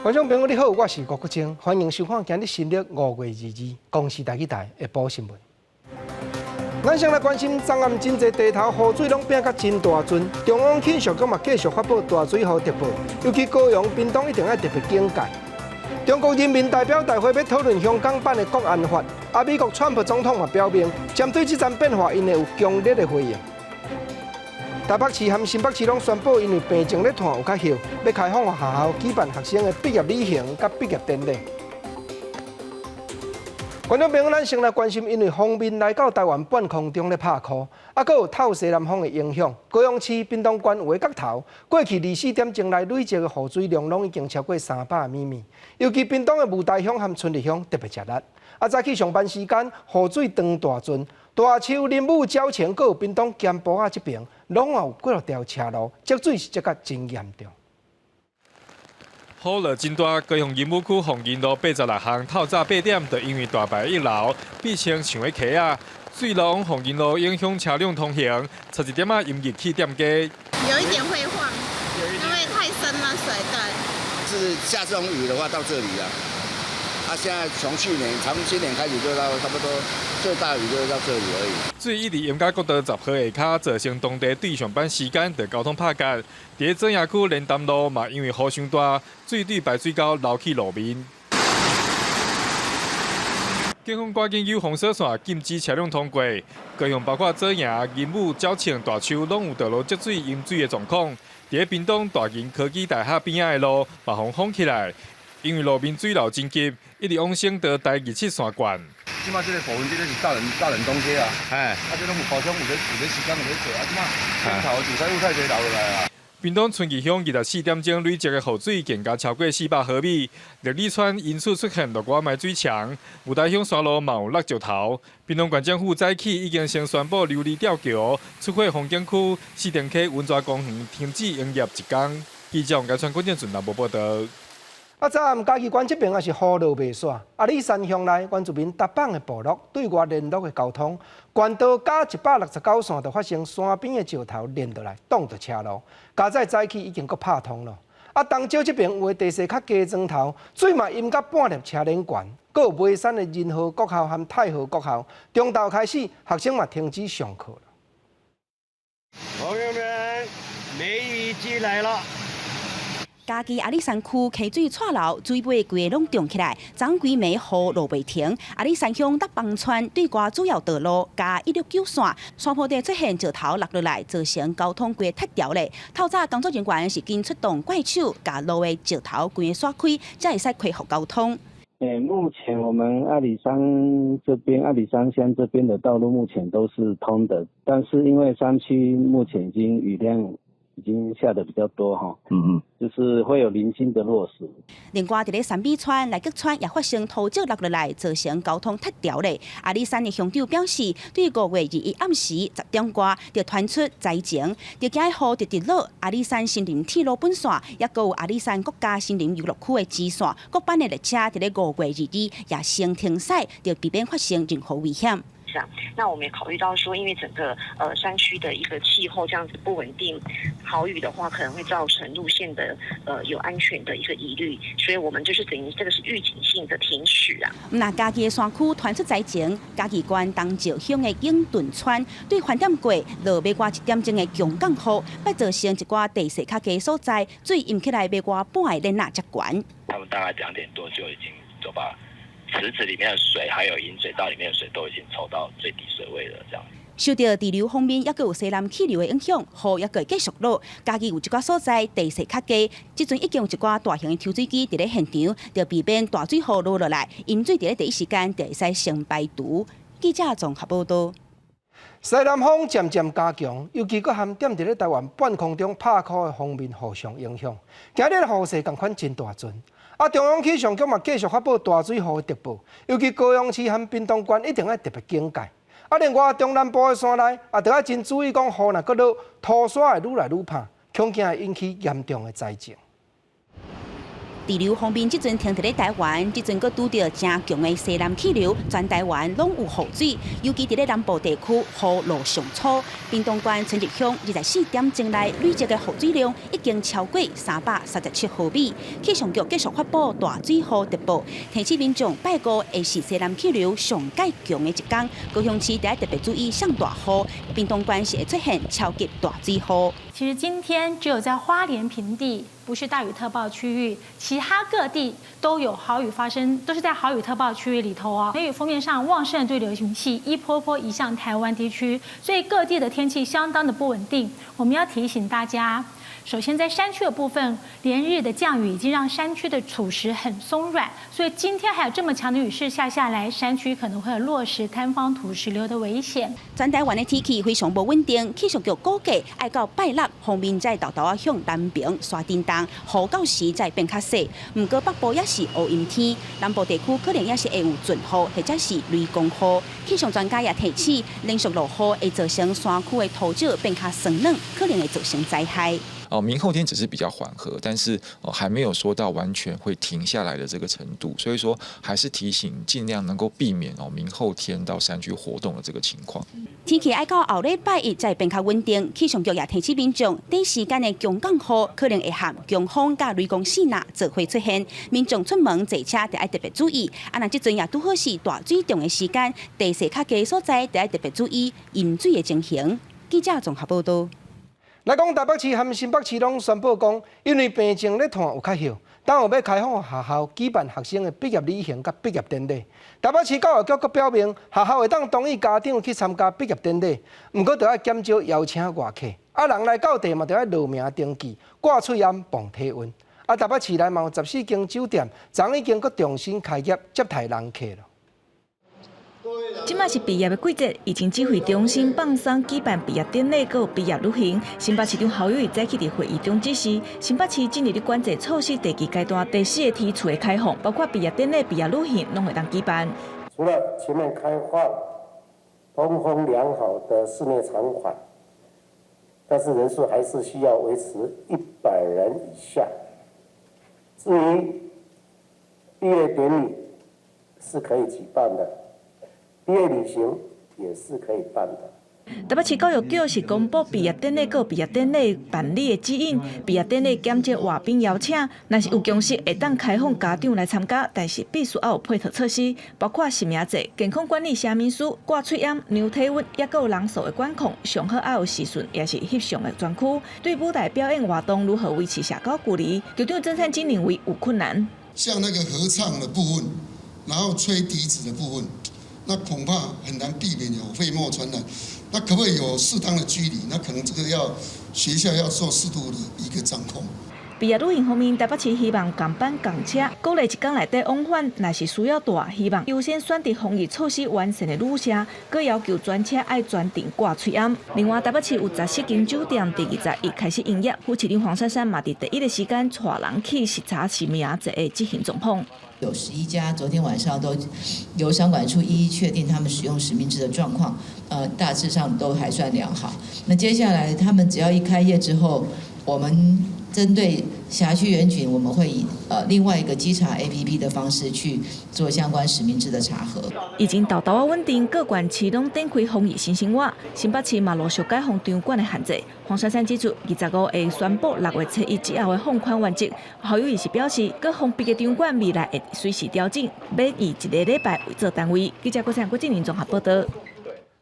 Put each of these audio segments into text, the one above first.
观众朋友你好，我是郭国清，欢迎收看今日新历5月22公视台记台下晡新闻。咱先来关心，昨暗真侪地头雨水拢变甲真大阵，中央气象局嘛继续发布大水雨特报，尤其高雄、屏东一定要特别警戒。中国人民代表大会要讨论香港版的国安法，美国川普总统嘛表明，针对这场变化，因会有强烈的回应。台北市和新北市拢宣布，因为病情咧拖有较后，要开放学校举办学生的毕业旅行甲毕业典礼。观众朋友，咱先来关心，因为锋面来到台湾半空中咧拍雨，阁有透西南风的影响，高雄市屏东县有的角头，过去24点钟内累积的雨水量拢已经超过300mm，尤其屏东的雾台乡和春日乡特别吃力。早起上班时间，雨水长大阵。大树、林武、礁前，阁有屏东咸埔仔这边，拢有几落条车路积水是真真严重。雨落真大，高雄仁武区凤仁路86巷透早8点，就因为大排一楼变成像个溪啊，水流往凤仁路影响车辆通行。差一点因热气点加，有一点会晃，因为太深了水对。是下这种雨的话到这里啊。现在从今年开始就到差不多最大雨就是到这里而已。水一直淹到国道10号下骹，造成当地对上班时间的交通拍夹。伫正阳区连潭路嘛，因为雨伤大，水对排水沟流去路面。警方赶紧有红色线禁止车辆通过，高雄包括正阳、仁武、礁前、大树拢有道路积水淹水的状况。伫屏东大仁科技大厦边仔的路嘛，封起来。因为路面水流真急，一直往省道台27线灌。即马这个部分，这个是大人东街啊，这拢有包厢有咧时间有咧做，即马前头就使有太侪流落来啊。屏东春日乡24点钟累积的雨水更加超过400毫米，绿里川因此出现落瓜埋水墙，雾台乡山路嘛有落石头。屏东县政府早起已经先宣布琉璃吊桥出火风景区、四田溪温泉公园停止营业1天。记者王家川、郭建顺南部报道。早暗嘉义县这边也是雨落袂煞，阿里山乡内原住民搭绑的部落对外联络的交通，县道加169线就发生山边的石头连落来挡住车路，加在早起已经搁拍通了。东石这边有的地势较低庄头，水嘛淹到半粒车轮悬，搁有眉山的仁和国校和太和国校，中昼开始学生嘛停止上课了。朋友们，梅雨季来了。嘉义阿里山区溪水岔流，水尾规个拢涨起来，昨规暝雨落袂停。阿里山乡北邦村对外主要道路加169线，山坡地出现石头落落来，造成交通规个拆掉咧。透早工作人员是经出动怪手，把路的石头规个刷开，才会使恢复交通。目前我们阿里山乡这边的道路目前都是通的，但是因为山区目前已经雨量已经下得比较多哈，就是会有零星的落石。另外，伫咧三美川、来吉川也发生土石落落来，造成交通拆掉咧。阿里山的乡长表示，对5月21暗时10点外，就传出灾情，就今雨就直落阿里山森林铁路本线，也搁有阿里山国家森林游乐区的支线，各班的列车伫咧5月22也先停驶，就避免发生任何危险。那我们也考虑到说，因为整个山区的一个气候这样子不稳定，豪雨的话可能会造成路线的有安全的一个疑虑，所以我们就是等于这个是预警性的停驶啊。那嘉义的山区传出灾情，嘉义县东石乡的永顿村对饭店过落尾外1点钟的强降雨，要造成一寡地势较低的所在，水淹起来尾外半个连那才悬。他们大概2点多就已经就把池子里面的水，还有引水道里面的水都已经抽到最低水位了，这样。受到地流方面，也有西南气流的影响，雨也会继续落。嘉义有一寡所在地势较低，即阵已经有一寡大型的抽水机伫咧现场，就避免大水雨落落来，淹水伫咧第一时间就会使先排除。记者综合报道。西南风渐渐加强，尤其搁含点伫咧台湾半空中拍雨的方面互相影响。今日的雨势同款真大阵。中央气象局嘛继续发布大水雨的特报，尤其高雄市和屏东县一定要特别警戒。另外中南部的山内都要真注意，讲雨若搁落，土沙会愈来愈怕，恐惊会引起严重的灾情。地流方面，即阵停伫咧台湾，即阵佫拄着正强的西南气流，全台湾拢有雨水，尤其伫咧南部地区雨路上粗。屏东县春日乡24点钟内累积的雨水量已经超过337毫米。气象局继续发布大水雨特报，提醒民众拜五会是西南气流上介强的一天，高雄市得特别注意上大雨，屏东县是会出现超级大水雨。其实今天只有在花莲平地不是大雨特报区域，其他各地都有豪雨发生，都是在豪雨特报区域里头哦。梅雨锋面上旺盛的对流行气一波波移向台湾地区，所以各地的天气相当的不稳定。我们要提醒大家。首先，在山区的部分，连日的降雨已经让山区的土石很松软，所以今天还有这么强的雨势下来，山区可能会有落石坍方、土石流的危险。全台湾的天气非常不稳定，气象局估计要到拜六，方面再豆豆向南平刷震动，雨到时再变较细。不过北部也是乌阴天，南部地区可能也是会有阵雨或者是雷公雨。气象专家也提醒，连续落雨会造成山区的土质变较酸软，可能会造成灾害。明后天只是比较缓和，但是还没有说到完全会停下来的这个程度，所以说还是提醒尽量能够避免明后天到山区活动的这个情况。天气要到后礼拜一再变较稳定，气象局也提醒民众，短时间的强降雨可能会和强风甲雷公四呐就会出现，民众出门坐车得要特别注意。若即阵也拄好是大水重的时间，地势较低所在得要特别注意淹水的情形。记者综合报道。来讲，台北市和新北市拢宣布讲，因为病情咧拖有较后，当后要开放学校举办学生的毕业旅行甲毕业典礼。台北市教育局阁表明，学校会当同意家长去参加毕业典礼，不过就要减少邀请外客。人来到地嘛，就要落名登记，挂喙烟、磅体温。台北市内嘛有14间酒店，昨已经阁重新开业接待人客了。即马是毕业的季节，疫情指挥中心放松举办毕业典礼，还有毕业旅行。新北市长侯友宜早起伫会议中指示，新北市今日的管制措施第2阶段第4个梯次的开放，包括毕业典礼、毕业旅行，拢会当举办。除了全面开放通风良好的室内场馆，但是人数还是需要维持100人以下。至于毕业典礼是可以举办的。毕业旅行也是可以办的。台北市教育局是公布毕业典礼和毕业典礼办理的指引，毕业典礼减少外宾邀请，若是有公司会当开放家长来参加，但是必须要有配套措施，包括实名制、健康管理声明书、挂喙烟、量体温，也有人数的管控，上好要有时顺，也是翕相的专区。对舞台表演活动如何维持社交距离，局长曾灿金认为有困难。像那个合唱的部分，然后吹笛子的部分。那恐怕很难避免有飞沫传染，那可不可以有适当的距离？那可能这个要学校要做适度的一个掌控。毕业旅行方面，台北市希望共班共车，鼓励一天内底往返，若是需要大，希望优先选择防疫措施完善的旅社，佮要求专车爱专程挂喙烟。另外，台北市有14间酒店，第21开始营业。副市长黄珊珊嘛，伫第一个时间带人去视察实名制的执行状况。有11家，昨天晚上都由商管处一一确定他们使用实名制的状况，大致上都还算良好。那接下来他们只要一开业之后，我们针对辖区员群，我们会以另外一个稽查 APP 的方式去做相关实名制的查核。疫情豆豆稳定，各县市拢展开防疫新生活。新北市嘛陆续解放场馆的限制。黄珊珊指出，25会宣布6月初1之后的放宽原则。侯友宜是表示，各封闭的场馆未来会随时调整，免以1个礼拜为做单位。记者郭振郭志玲综合报道。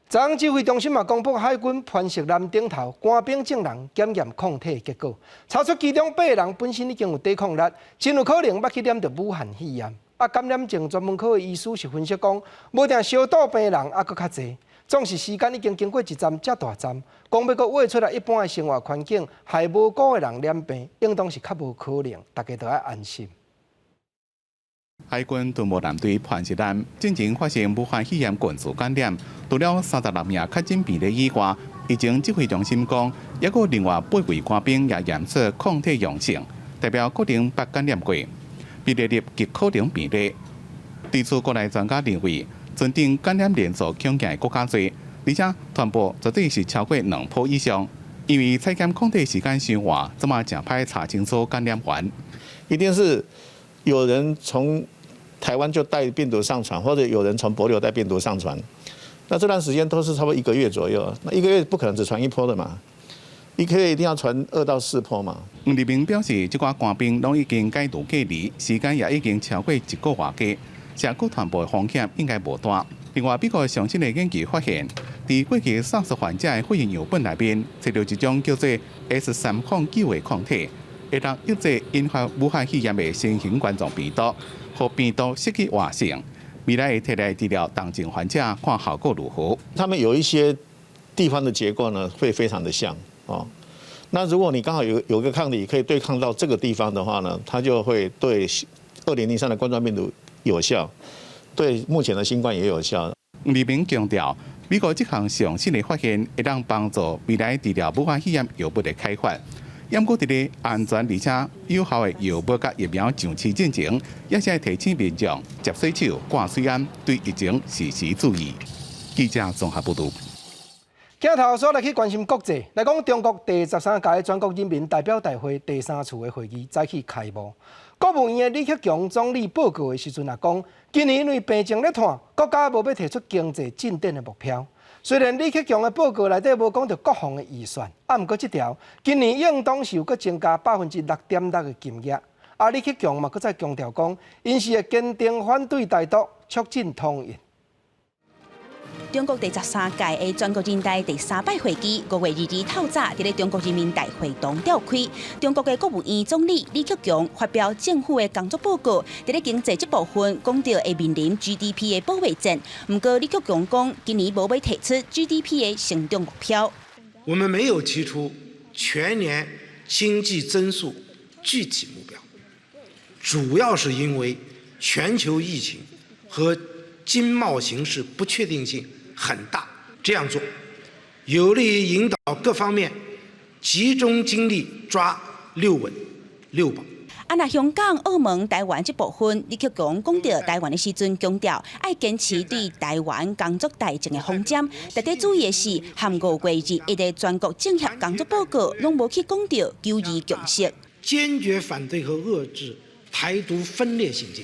昨昏指挥中心嘛公布海军潘石南顶头官兵证人检验抗体结果，查出其中8个人本身已经有抵抗力，真有可能捌去染到武汉肺炎。感染症专门科的医师是分析讲，无定烧倒病人还佫较侪，总是时间已经经过一站接大站，讲要佫画出来一般的生活环境，害无辜的人染病，应当是较无可能，大家都要安心。海军屯务舰队潘石南进前发现武汉肺炎群组感染，除了36名确诊病例以外，疫情指挥中心讲，还有另外8位官兵也验出抗体阳性，代表可能捌感染过，比例率极可能病例。对此，国内专家认为，尊重感染连续强健的国家多，而且传播绝对是超过2波以上，因为采检抗体时间伤短，怎么真歹查清楚感染源？一定是有人从台湾就带病毒上船，或者有人从帛琉带病毒上船，那这段时间都是差不多1个月左右。那1个月不可能只传1波的嘛，1个月一定要传2到4波嘛。黄立明表示，这寡官兵拢已经解除隔离，时间也已经超过1个月加，社区传播风险应该无大。另外，美国上新的研究发现，在过去SARS患者的肺炎样本内面，找到一种叫做 S309的抗体，会当抑制引发武汉肺炎的新型冠状病毒，和病毒失去活性。未来会摕来治疗重症患者，看效果如何。他们有一些地方的结构呢，会非常的像哦。那如果你刚好有个抗体可以对抗到这个地方的话呢，它就会对2003的冠状病毒有效，对目前的新冠也有效。李明强调，美国这项上新的发现会当帮助未来治疗武汉肺炎药物的开发。不过，伫咧安全而且有效的药物甲疫苗上市进前，也是要提醒民众接水手、挂水安，对疫情时时注意。记者综合报道。镜头所来去关心国际，来讲中国第13届全国人民代表大会第3次的会议早起开幕。国务院的李克强总理报告的时阵也讲，今年因为病情咧喘，国家无要提出经济进展的目标。虽然李克强的报告内底无讲到国防的预算，毋过这条今年应当是有搁增加6.6%的金额。李克强嘛搁再强调讲，因是会坚定反对台独，促进统一。中国第13届的全国人大第3摆会议5月2日透早伫咧中国人民大会堂召开。中国的国务院总理李克强发表政府的工作报告，伫咧经济这部分讲到会面临 GDP 的保卫战。不过李克强讲，今年无要提出 GDP 的成长目标。我们没有提出全年经济增速具体目标，主要是因为全球疫情和经贸形势不确定性很大，这样做有利于引导各方面集中精力抓6稳6保。那香港、澳门、台湾这部分，李克强讲到台湾的时阵，强调爱坚持对台湾工作大政的方针。特别注意的是，含5月2日的全国政协工作报告，拢无去讲到九二共识。坚决反对和遏制台独分裂行径。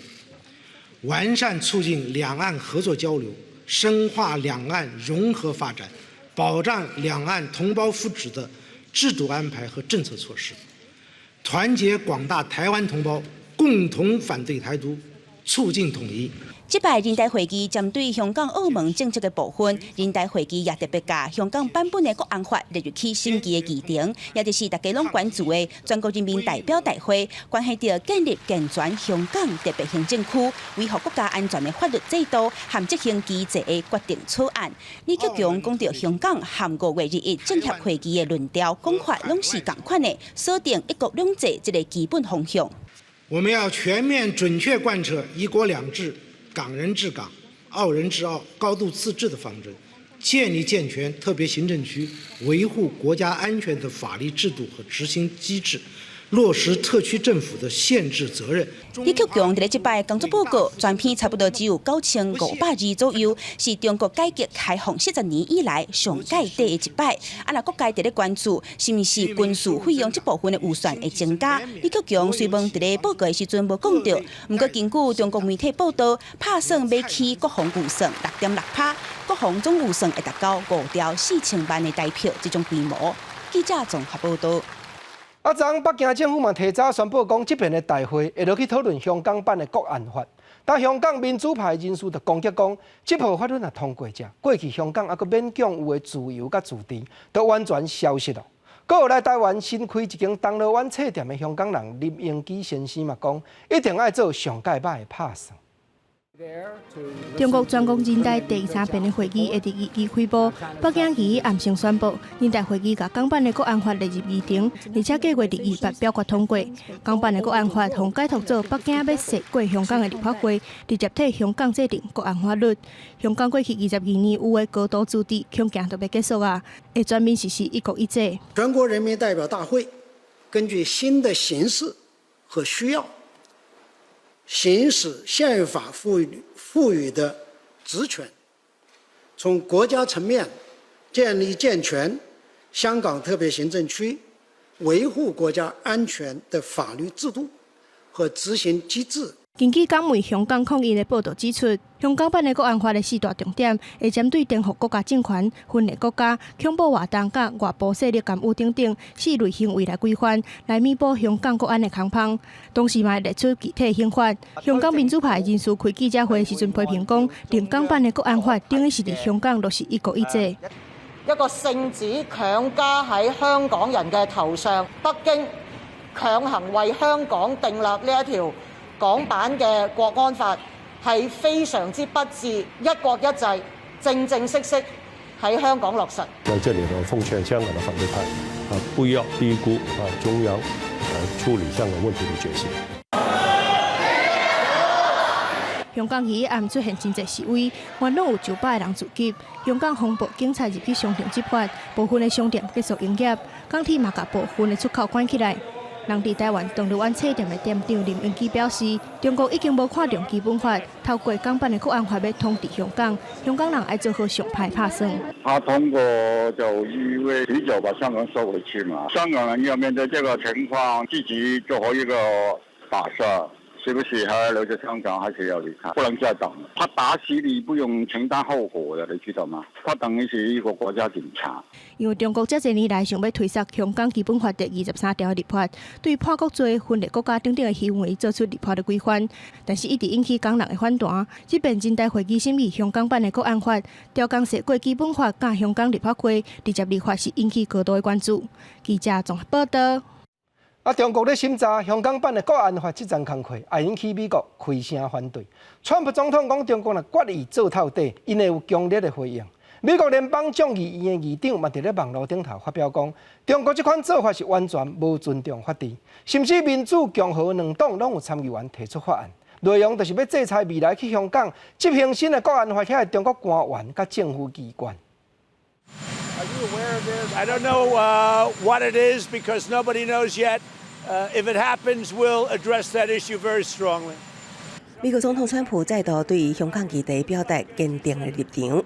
完善促进两岸合作交流，深化两岸融合发展，保障两岸同胞福祉的制度安排和政策措施，团结广大台湾同胞，共同反对台独，促进统一。这摆人大会议针对香港、澳门政策的部分，人大会议也特别把香港版本的国安法列入去审议的议程，也就是大家拢关注的全国人民代表大会，关系到建立健全香港特别行政区、维护国家安全的法律制度和执行机制的决定草案。李克强讲到香港含5月2日政协会议的论调讲法，拢是同款的，锁定一国两制这个基本方向。我们要全面准确贯彻一国两制、港人治港、澳人治澳、高度自治的方针，建立健全特别行政区维护国家安全的法律制度和执行机制，落实特区政府的宪制责任。李克强在这摆工作报告全篇差不多只有9500字左右，是中国改革开放40年以来上届第一摆。那各界在咧关注是毋是军事费用这部分的预算会增加？李克强虽问在咧报告的时阵无讲到，不过根据中国媒体报道，拍算要起国防预算6.6%，国防总预算会达到5兆4000万的台票这种规模。记者综合报道。昨北京政府嘛提早宣布讲，这边的大会会落去讨论香港版的国安法。但香港民主派人士就攻击讲，这部法律若通过者，过去香港还阁勉强有的自由甲自治，都完全消失了。阁有来台湾新开一间铜锣湾册店的香港人林英基先生嘛讲，一定要做上届歹的拍算。中国全国人大第3遍的会议会伫2日开幕，北京2日暗时宣布，人大会议把港版的国安法列入议程，而且计划伫2月表决通过。港版的国安法通改读做北京要设过香港的立法会，直接替香港制定国安法律。香港过去22年有的高度自治，恐惊都要结束啊！会全面实施一国一制。全国人民代表大会根据新的形势和需要，行使宪法赋予的职权，从国家层面建立健全香港特别行政区维护国家安全的法律制度和执行机制。根据港媒香港抗议的报道指出，香港版的国安法的4大重点会针对颠覆国家政权、分裂国家、恐怖活动、甲外部势力干预等4类行为来规范，来弥补香港国安的空隙。同时嘛，列出具体刑罚。香港民主派人士开记者会时阵批评讲，定港版的国安法等于是伫香港落实一國一制。一個聖旨強加喺香港人嘅頭上，北京強行為香港訂立呢一條港版嘅國安法，係非常之不智，一國一制正正式式喺香港落實。在這裡呢，奉勸香港的反對派不要低估中央處理香港問題的決心。香港迄暗出現真濟示威，原攏有900人聚集。香港防暴警察入去商場執法，部分的商店繼續營業，港鐵嘛甲部分的出口關起來。人佇台灣銅鑼灣冊店的店長林榮基表示，中國已經無看重基本法，透過港版的國安法要統治香港，香港人愛做好上派拍算。他通過就因為提早把香港收回去嘛，香港人要面對這個情況，自己做好一個打算。是不是還要留在香港，還是要離開？不能再等。他打死你不用承擔後果的，你知道嗎？他等於是一個國家警察。因為中國這些年來想要推翻香港基本法第23條的立法，對破國罪、分裂國家等等的行為做出立法的規範，但是一直引起港人的反彈。即便人大會議審議香港版的國安法，調降涉過基本法甲香港立法會直接立法是引起高度的關注。記者綜合報道。中國咧審查香港版的國安法這項工作，也引起美國開聲反對。川普總統講中國決意做透底，因會有強烈的回應。美國聯邦眾議院的議長嘛，佇咧網絡頂頭發表講，中國這款做法是完全無尊重法治，甚至民主、共和兩黨攏有參議員提出法案，內容就是要制裁未來去香港執行新的國安法遐中國官員甲政府機關。Are you aware of this? I don't know what it is because nobody knows yet. If it happens, we'll address that issue very strongly. 美國總統川普再度對香港議題表達堅定的立場。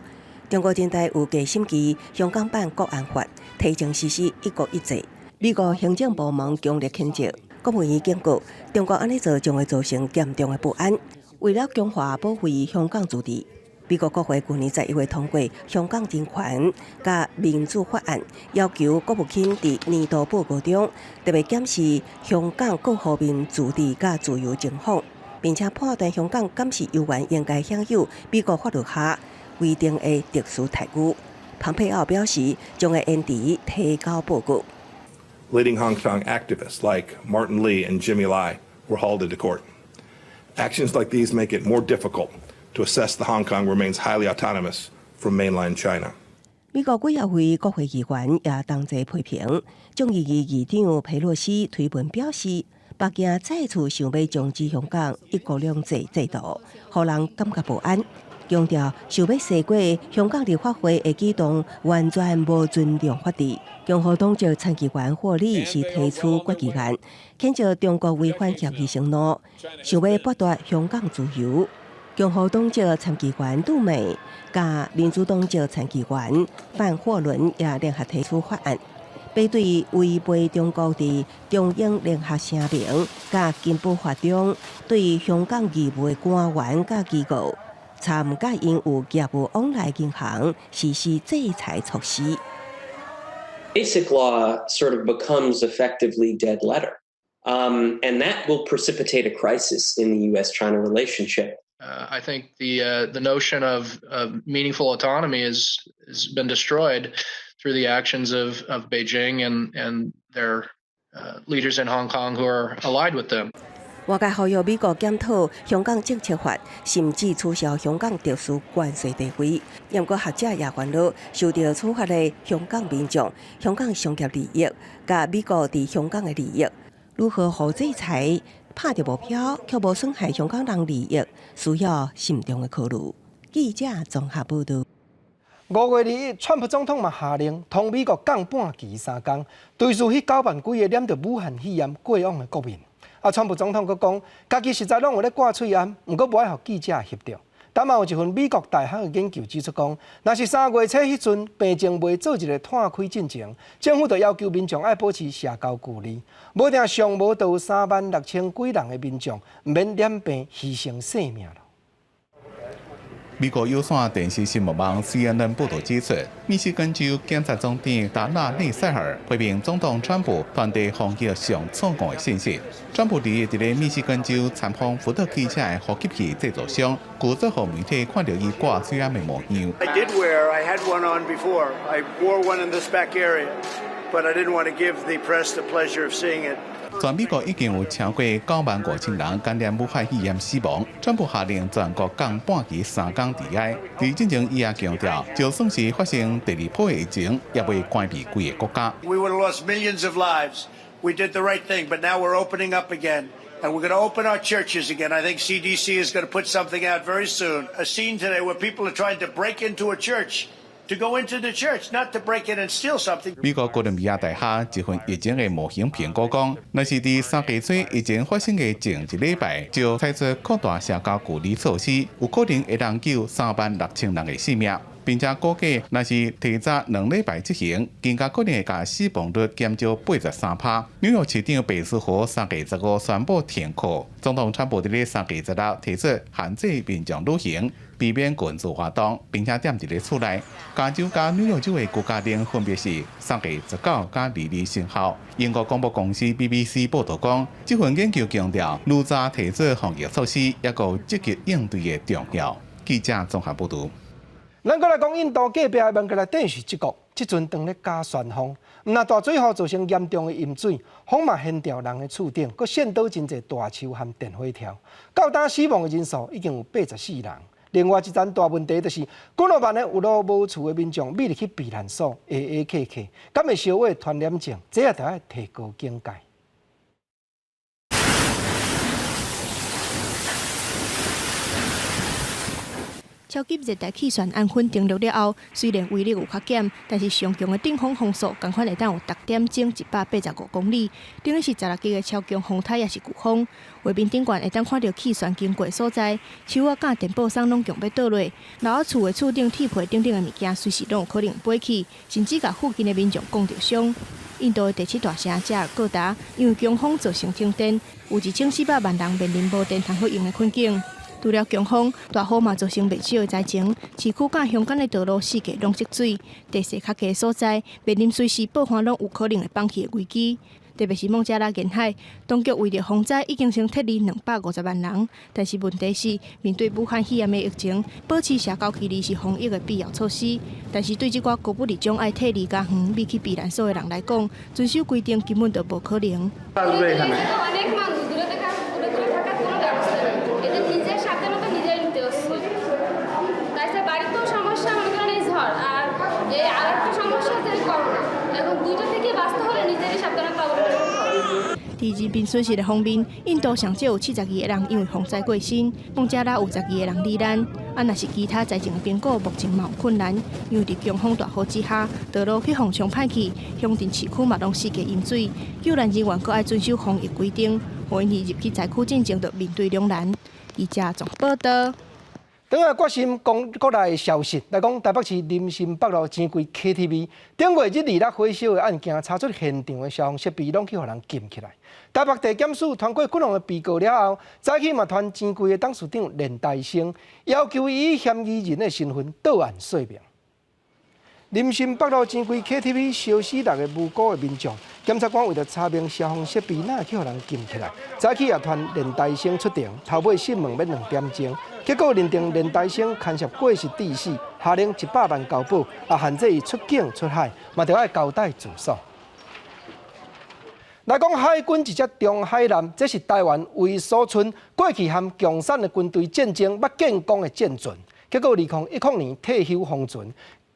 中國人大有繼審議香港版國安法，提前實施一國一制。美國行政部門強烈譴責，國務院警告中國安尼做將會造成嚴重的不安。為了強化保護香港主權。美國國會去年11月通過《香港人權甲民主法案》，要求國務卿在年度報告中特別檢視香港各方面自治甲自由情況，並且判斷香港敢是有緣應該享有美國法律下規定的特殊待遇。蓬佩奧表示，將會延遲提交報告。Leading Hong Kong activists like Martin Lee and Jimmy Lai were hauled into court. Actions like these make it more difficult to assess that Hong Kong remains highly autonomous from mainland China. 美國幾位國會議員也同齊批評，眾議院議長佩洛西推文表示，北京再次想要重置香港一國兩制制度，讓人感覺不安。強調想要西過香港立法會的舉動完全無尊重法治。共和黨籍參議員霍利是提出決議案，譴責中國違反協議承諾，想要剝奪香港自由。共和黨籍參議員杜美甲民主黨籍參議員范霍倫也聯合提出法案，背對違背中國的中英聯合聲明甲基本法中對香港義務的官員甲機構，參甲因有業務往來銀行實施制裁措施。Basic law sort of becomes effectively dead letter, and that will precipitate a crisis in the U.S.-China relationship. I think the notion of meaningful autonomy has been destroyed through the actions of Beijing and their leaders in Hong Kong who are allied with them. 外界呼籲美國檢討香港政策法，甚至取消香港特殊關稅地位。不過學者也關注受到處罰的香港民眾、香港商業利益，甲美國在香港的利益，如何互制裁？拍着目標，卻無損害香港人利益，需要慎重的考慮。記者綜合報道。5月2日，川普總統嘛下令，同美國降半旗3天，對住迄9萬幾個染着武漢肺炎過往的國民。川普總統閣講，家己實在攏有咧掛喙罨，毋過無愛互記者翕到。但嘛有一份美国大学的研究指出讲，若是3月初迄阵病情未做一个摊开进前，政府就要求民众爱保持社交距离，无定上无就有36000几人的民众唔免染病牺牲性命了。美国有线电视新闻网 CNN 报道指出，密西根州检察总长达纳内塞尔批评总统川普传递防疫上错误的信息。川普伫个密西根州参访福特汽车的呼吸器制造商，故作互媒体看到伊挂水暗的模样。I had one on before. I wore one in this back area, but I didn't want to give the press the pleasure of seeing it. 全美国已经有超过95000人感染武汉肺炎死亡。川普下令全国降半旗3天致哀。伫进前，伊也强调，就算是发生第2波疫情，也未关闭规个国家。We would have lost millions of lives. We did the right thing, but now we're opening up again. And we're going to open our churches again. I think CDC is going to put something out very soon. A scene today where people are trying to break into a church. To go into the church, not to break in and steal something. 美国哥伦比亚大学一份疫情的模型评估讲，若是伫3月初疫情发生的前1礼拜就采取扩大社交距离措施，有可能会挽救36000人的性命，并且估计若是提早2礼拜执行，更加可能会甲死亡率减少83%。纽约市长贝斯河3月15宣布停课，总统川普伫咧3月16提出限制民众旅行。避免群聚活动，并且踮伫咧厝内。加州甲纽约州的居家令分别是3月19甲2日生效。英国广播公司 BBC 报道讲，这份研究强调，愈早提出防疫措施，也有积极应对的重要。记者综合报道。咱过来讲印度隔壁的孟加拉电视节国，即阵当咧加旋风，毋但大水雨造成严重的淹水，风嘛掀掉人的厝顶，佮掀倒真侪大树和电火条，到今死亡的人数已经有84人。另外一桩大问题就是，几落万的有路无厝的民众，秘入去避难所，下下客客，敢会烧毁传染症，这也着要提高警戒。超级热带气旋安分登陆了后，虽然威力有较减，但是上强的阵风风速同款会当有10点钟185公里，等于是16级的超强风台也是飓风。画面顶悬会当看到气旋经过所在，树啊、甲电报箱拢强要倒落，然后厝的厝顶、铁皮等等的物件随时拢有可能飞起，甚至甲附近的民众讲着伤。印度的第7大城加尔各答，因为强风造成停电，有1400万人面临无电通好用的困境。除了强风，大雨嘛造成袂少的灾情，市区甲乡间的道路四界拢积水，地势较低的所在，面临随时爆发拢有可能会放弃的危机。特别是孟加拉沿海，当局为了防灾已经先撤离250万人，但是问题是，面对武汉肺炎的疫情，保持社交距离是防疫的必要措施。但是对这寡高不离种爱退离家园、秘去避难所的人来讲，遵守规定根本就无可能。第二边损失的方面，印度上少有72个人因为风灾过身，孟加拉有12个人罹难。若是其他灾情的评估，目前嘛有困难，因为伫强风大雨之下，道路去风冲歹去，乡镇市区嘛拢四界淹水，救援人员阁爱遵守防疫规定，互因入去灾区进前就面对两难。记者综合报道。当下关心国内的消息，来讲台北市林森北路钱柜 KTV， 顶月日2、6火烧的案件，查出现场的消防设备拢去互人禁起来。台北地检署传过几项的被告了后，早起嘛传钱柜的董事长连大生，要求伊以嫌疑人的身份到案说明。林森北路钱柜 KTV 烧死6个无辜的民众，检察官为了查明消防设备哪去互人禁起来，早起也传连大生出庭，头尾审问要2点钟。结果认定连大生干涉过失致死，下令100万交保，也限制伊出境出海，嘛着爱交代住所。来讲海军一只中海舰，这是台湾唯一所存过去和共产的军队战争捌建功的舰船。结果2010年退休封船，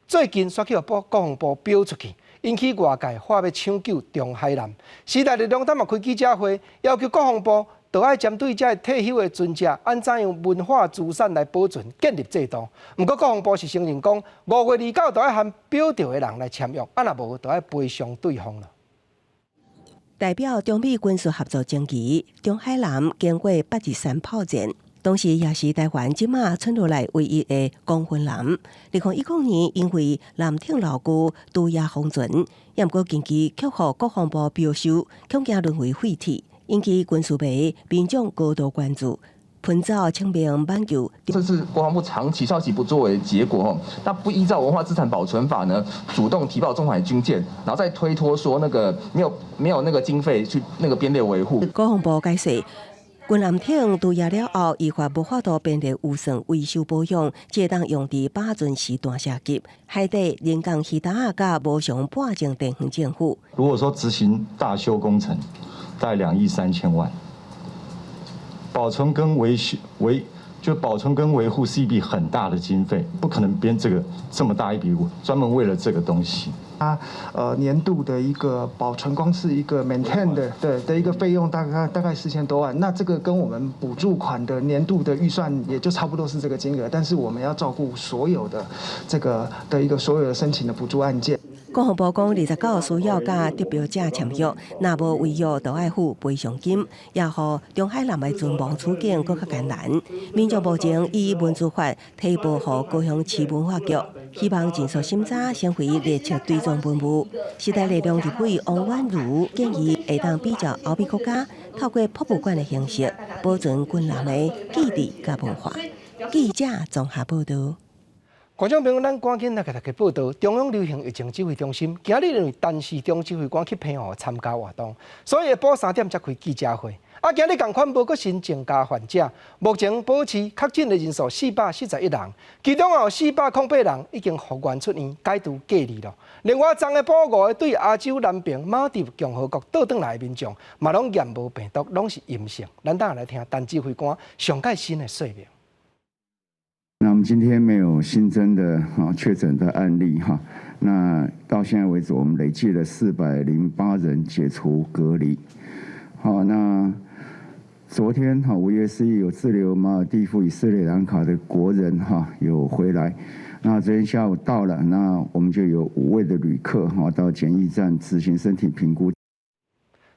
最近却去国防部标出去，引起外界话要抢救中海舰。时代力量今日开记者会，要求国防部就爱针对这退休的船只，按怎样文化资产来保存建立制度。不过国防部是承认讲，5月29就爱和表调的人来签约，啊若无就爱赔偿对方了。代表中美军事合作前期，中海舰经过823炮战，当时也是台湾即马存落来唯一的光分男。2019年因为南挺牢固拄也封存，也毋过近期却互国防部标收，恐惊沦为废铁，引起军事迷民众高度关注。喷照清明挽救，这是国防部长期消息不作为的结果。那不依照文化资产保存法呢，主动提报中海军舰，然后再推脱说那个没有那个经费去那个编列维护。国防部解释，军舰艇拄也了后，依法无法度编列预算维修保养，只当用伫保存时段射击。海底连港鱼达甲无上半径电源政府。如果说执行大修工程，大概2亿3千万。保存跟维护是一笔很大的经费，不可能编这么大一笔专门为了这个东西。它年度的一个保存，光是一个 maintain 的一个费用大概4000多万，那这个跟我们补助款的年度的预算也就差不多是这个金额，但是我们要照顾所有的所有的申请的补助案件。国防部讲，29需要甲得标者签约，若无违约，就要付赔偿金，也互中海南的存亡处境更较艰难。民众目前以文字法提报予高雄市文化局，希望尽速审查先回列册追踪文物。时代力量立委王婉如建议，会当比照欧美国家，透过博物馆的形式，保存军人的记忆甲文化。记者综合报道。观众朋友，咱赶紧来给大家报道。中央流行疫情指挥中心今日因为陈时中指挥官去澎湖参加活动，所以下晡3点才开记者会。今日同款无阁新增加患者，目前保持确诊的人数441人，其中有408人已经复原出院，解除隔离了。另外，昨个保5个对亚洲南平、马蒂共和国倒转来的民众，嘛拢验无病毒，拢是阴性。咱等下来听陈指挥官上届新的说明。那我们今天没有新增的确诊的案例哈，那到现在为止，我们累计了408人解除隔离。好，那昨天5月4日有滞留马尔地夫与斯里兰卡的国人有回来，那昨天下午到了，那我们就有5位的旅客到检疫站执行身体评估。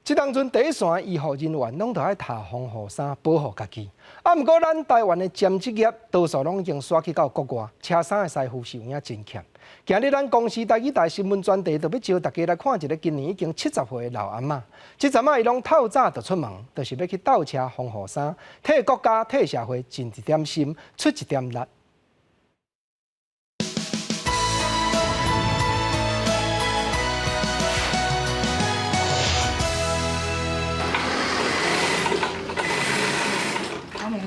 这当阵第一线医护人员拢都爱套防护衫保护家己，不过咱台湾的兼职业多数拢已经刷去到国外，车衫的师傅是有影真欠。今日咱公司台语台新闻专题就要招大家来看一个今年已经70岁的老阿嬷。这阵仔伊拢透早就出门，就是要去倒车防护衫，替国家替社会尽一点心，出一点力。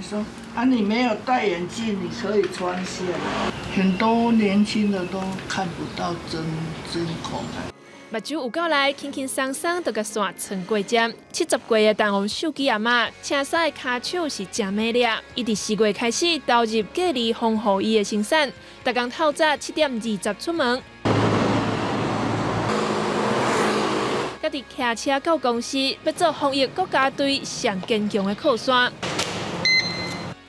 说你没有戴眼镜，你可以穿线。很多年轻的都看不到针孔。目睭有够来，轻轻松松就甲线穿过针。70岁的陈王秀基阿嬷，车衫的骹手是真美丽。伊伫4月开始投入隔离防护衣的生产，逐天透早7点20出门。家己骑车到公司，要做防疫国家队上坚强的靠山。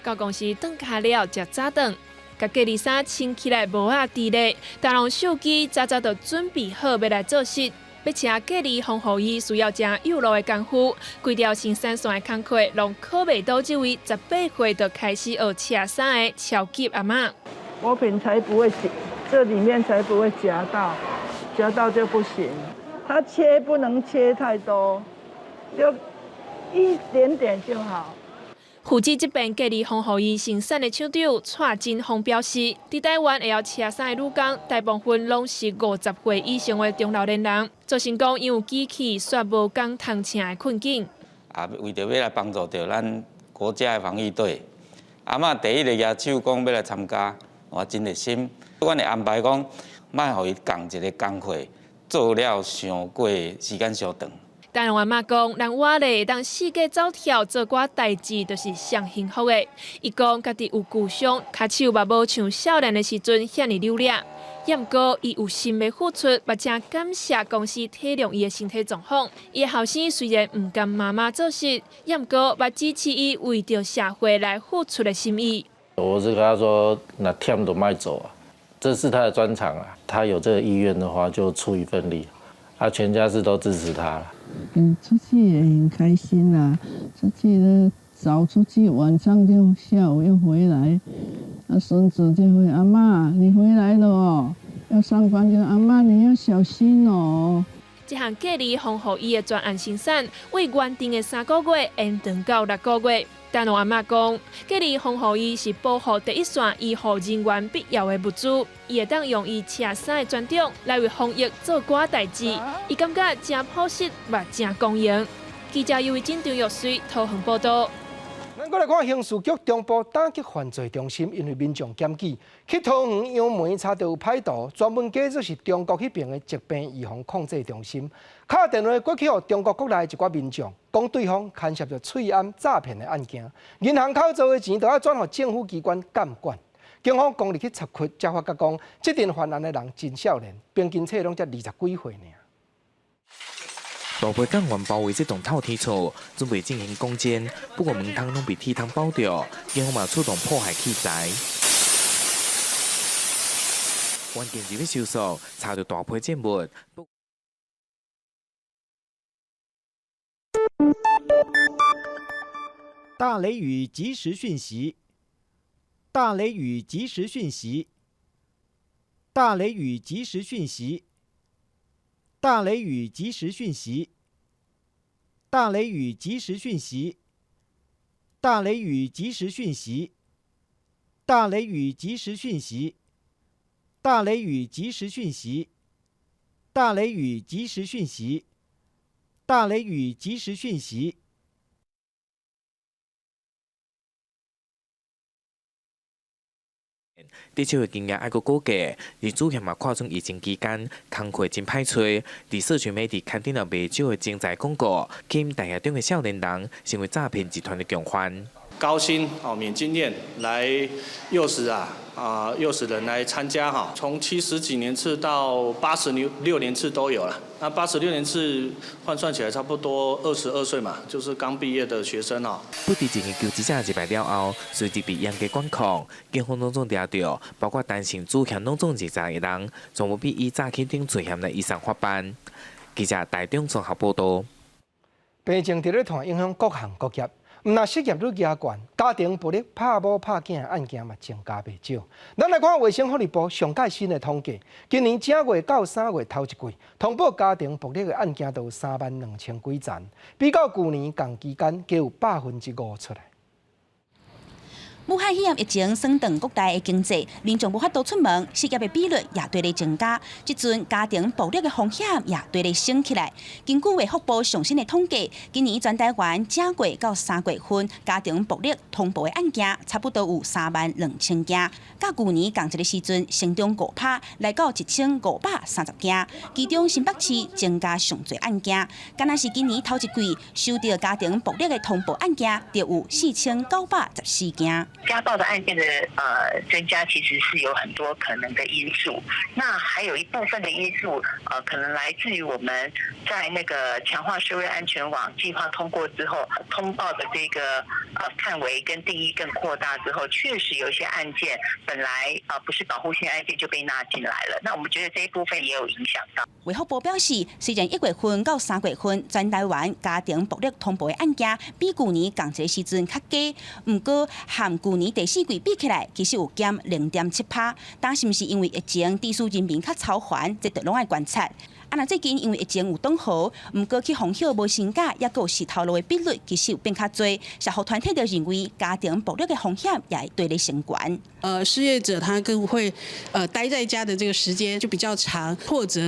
到公司顿卡了，食早顿，甲隔离衫穿起来无啊滴咧。陈王秀基早早就准备好要来做事，要车隔离防护衣需要真有路的功夫。规条生产线的工课，拢考袂到这位18岁就开始学车衫的超级阿嬷。我品才不会这里面才不会夹到就不行。它切不能切太多，就一点点就好。负责这边隔离防护衣生产的厂长蔡金峰表示，在台湾会晓车衫的女工，大部分拢是50岁以上的中老年人。做成讲，因为机器煞无工通请的困境。为着要来帮助到咱国家的防疫队，阿嬷第一个要求讲要来参加，我真热心。阮会安排讲，莫互伊共一个工课，做了上过时间上长。但阿嬷讲，人活咧当四界走跳做寡代志，就是上幸福的。伊讲家己有旧伤，骹手嘛无像少年的时阵遐尼溜咧。也毋过，伊有心要付出，嘛正感谢公司体谅伊的身体状况。伊的后生虽然毋甘妈妈做事，也毋过嘛支持伊为着社会来付出的心意。我是跟他说，那忝都卖走啊，这是他的专长啊。他有这个意愿的话，就出一份力。他全家是都支持他了。出去也很开心啦，出去呢早出去，晚上就下午又回来。孙子就会阿嬷，你回来了哦，要上班就阿嬷你要小心哦。这项隔离防护衣的专案生产，为原定的3个月延长到6个月。但有阿嬷讲，隔离防护衣是保护第一线医护人员必要的物资，伊会当用伊车衫的专长来为防疫做寡代志，伊感觉真朴实，嘛真公用。记者由进张玉水桃园报道。咱过来看刑事局中部打击犯罪中心，因为民众检举去桃园杨梅查到有歹徒专门假作是中国迄边的疾病预防控制中心，敲电话过去，互中国国内一寡民众讲对方牵涉着翠暗诈骗的案件，银行口座的钱都要转互政府机关监管。警方公入去查窟，才发觉讲，这阵犯案的人真少年，平均岁拢才20几岁尔。大批警员包围这栋透天厝，准备进行攻坚，不过门窗拢被铁窗包着，警方嘛出动破坏器材。关键入去搜索，查到大批证物。大雷雨即时讯息，大雷雨即时讯息，大雷雨即时讯息。大雷雨即时讯息，大雷雨即时讯息，大雷雨即时讯息，大雷雨即时讯息，大雷雨即时讯息，大雷雨即时讯息，大雷雨即时讯息。地球的经验还阁估计，而主险嘛跨春疫情期间，工课真歹找。伫社群媒体刊登了袂少的精彩广告，吸引大学中的少年人成为诈骗集团的共犯。高薪免经验来诱使人来参加从70几年次到86年次都有了。那86年次换算起来差不多22岁嘛，就是刚毕业的学生不敌前个求职者入来了后，随即被严格管控。警方拢总抓到，包括单身主嫌拢总20个人，全部被以诈欺等罪嫌来依上法办。记者台中综合报道。病情伫咧团影响各行各业。毋但失业率加悬，家庭暴力、拍某拍囝的案件嘛增加袂少。咱来看卫生福利部上届新的统计，今年正月到3月头一季，通报家庭暴力的案件都有32000几件，比较去年同期间加有5%出来。武汉肺炎疫情损断国内的经济，民众无法度出门，失业的比率也对咧增加。即阵家庭暴力的风险也对咧升起来。根据卫福部上新的统计，今年全台湾正月到3月份家庭暴力通报的案件差不多有32000件，甲去年同一个时阵成长5%，来到1530件。其中新北市增加上侪案件，敢若是今年头一季收到家庭暴力的通报案件，就有4914件。家暴的案件的增加，其实是有很多可能的因素。那还有一部分的因素，可能来自于我们在那个强化社会安全网计划通过之后，通报的这个范围跟定义更扩大之后，确实有一些案件本来不是保护性案件就被纳进来了。那我们觉得这一部分也有影响到。卫福部表示，虽然1月份到3月份全台湾家庭暴力通报的案件比去年同一个时阵较低，不过和去年第4季比起来，其实有减0.7%。但是毋是因为疫情，地区人民较超凡，这都拢爱观察。那最近因为疫情有转好，毋过去防休无薪假，也有洗头路的比率其实有变较侪。社福团体就认为，家庭暴力的风险也会对咧升悬。失业者他更会待在家的这个时间就比较长，或者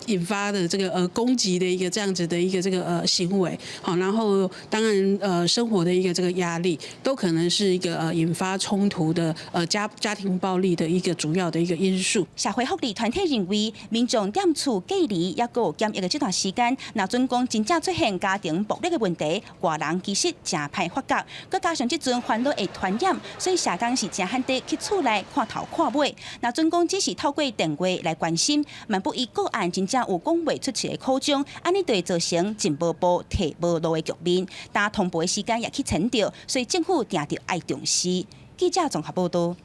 引发的这个攻击的一个这样子的一个这个行为，好，然后当然生活的一个这个压力，都可能是一个引发冲突的家庭暴力的一个主要的一个因素。社会福利团体认为，民众踮厝隔离也有检疫的这段时间，若准讲真正出现家庭暴力的问题，外人其实真歹发觉，佮加上这阵烦恼会传染，所以社工是真罕得去厝内看头看尾。若准讲只是透过电话来关心，万不伊个案真正有讲袂出去的苦衷，安尼就会造成进无步退无路的局面。但通报的时间也去前着，所以政府定着爱重视。记者综合报道。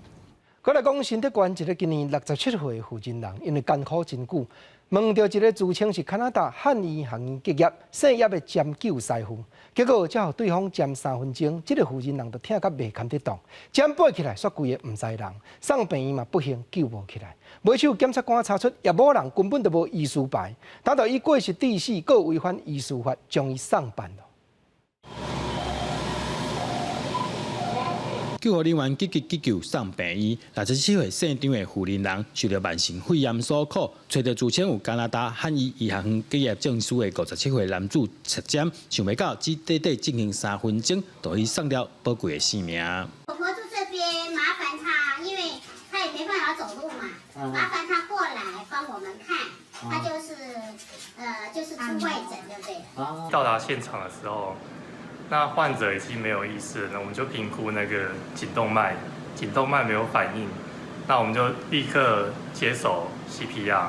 过来讲，新德县一个今年67岁的负责人，因为艰苦真久，问到一个自称是加拿大汉医行业结业姓叶的针灸师傅，结果才互对方针3分钟，这个负责人就疼甲袂堪得动，针背起来煞规个毋知人，送病院嘛不幸救无起来。尾手检察官查出叶某人根本就无医师牌，当到伊过失致死，佫违反医师法，将伊送办了。救护人员积极急救送病院，67岁姓张的负责人受到慢性肺炎所苦，找到自称有加拿大汉医医学院毕业证书的57岁男子插针，想袂到只短短进行3分钟，就已送了宝贵的性命。婆婆住这边，麻烦她，因为她也没办法走路嘛，麻烦她过来帮我们看，她就是出会诊就对了。到达现场的时候。那患者已经没有意识了，我们就评估那个颈动脉没有反应，那我们就立刻接手 CPR。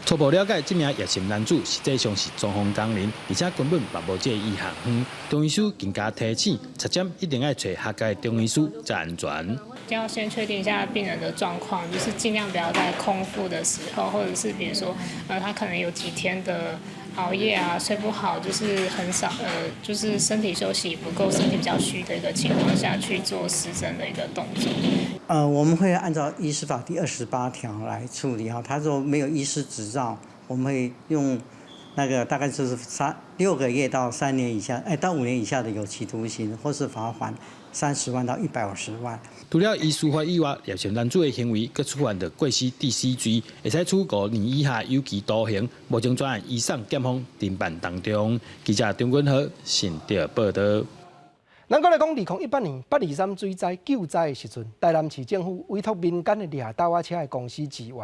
初步了解，这名叶姓男子实际上是中风工人，而且根本嘛无这医学院。中医师更加提醒，插针一定要找合格的中医师才安全。要先确定一下病人的状况，就是尽量不要在空腹的时候，或者是比如说，他可能有几天的熬夜啊，睡不好，就是很少，就是身体休息不够，身体比较虚的一个情况下去做施针的一个动作。我们会按照医师法第28条来处理哈。他说没有医师执照，我们会用那个大概就是6个月到3年以下，到5年以下的有期徒刑，或是罚款30万到150万。除了依司法以外，叶姓男子的行为，佮触犯着过失致死罪，会使处5年以下有期徒刑。目前专案移送检方侦办当中。记者张君和新竹报道。咱国来讲，2018年823水灾救灾的时阵，台南市政府委托民间的掠倒仔车的公司支援，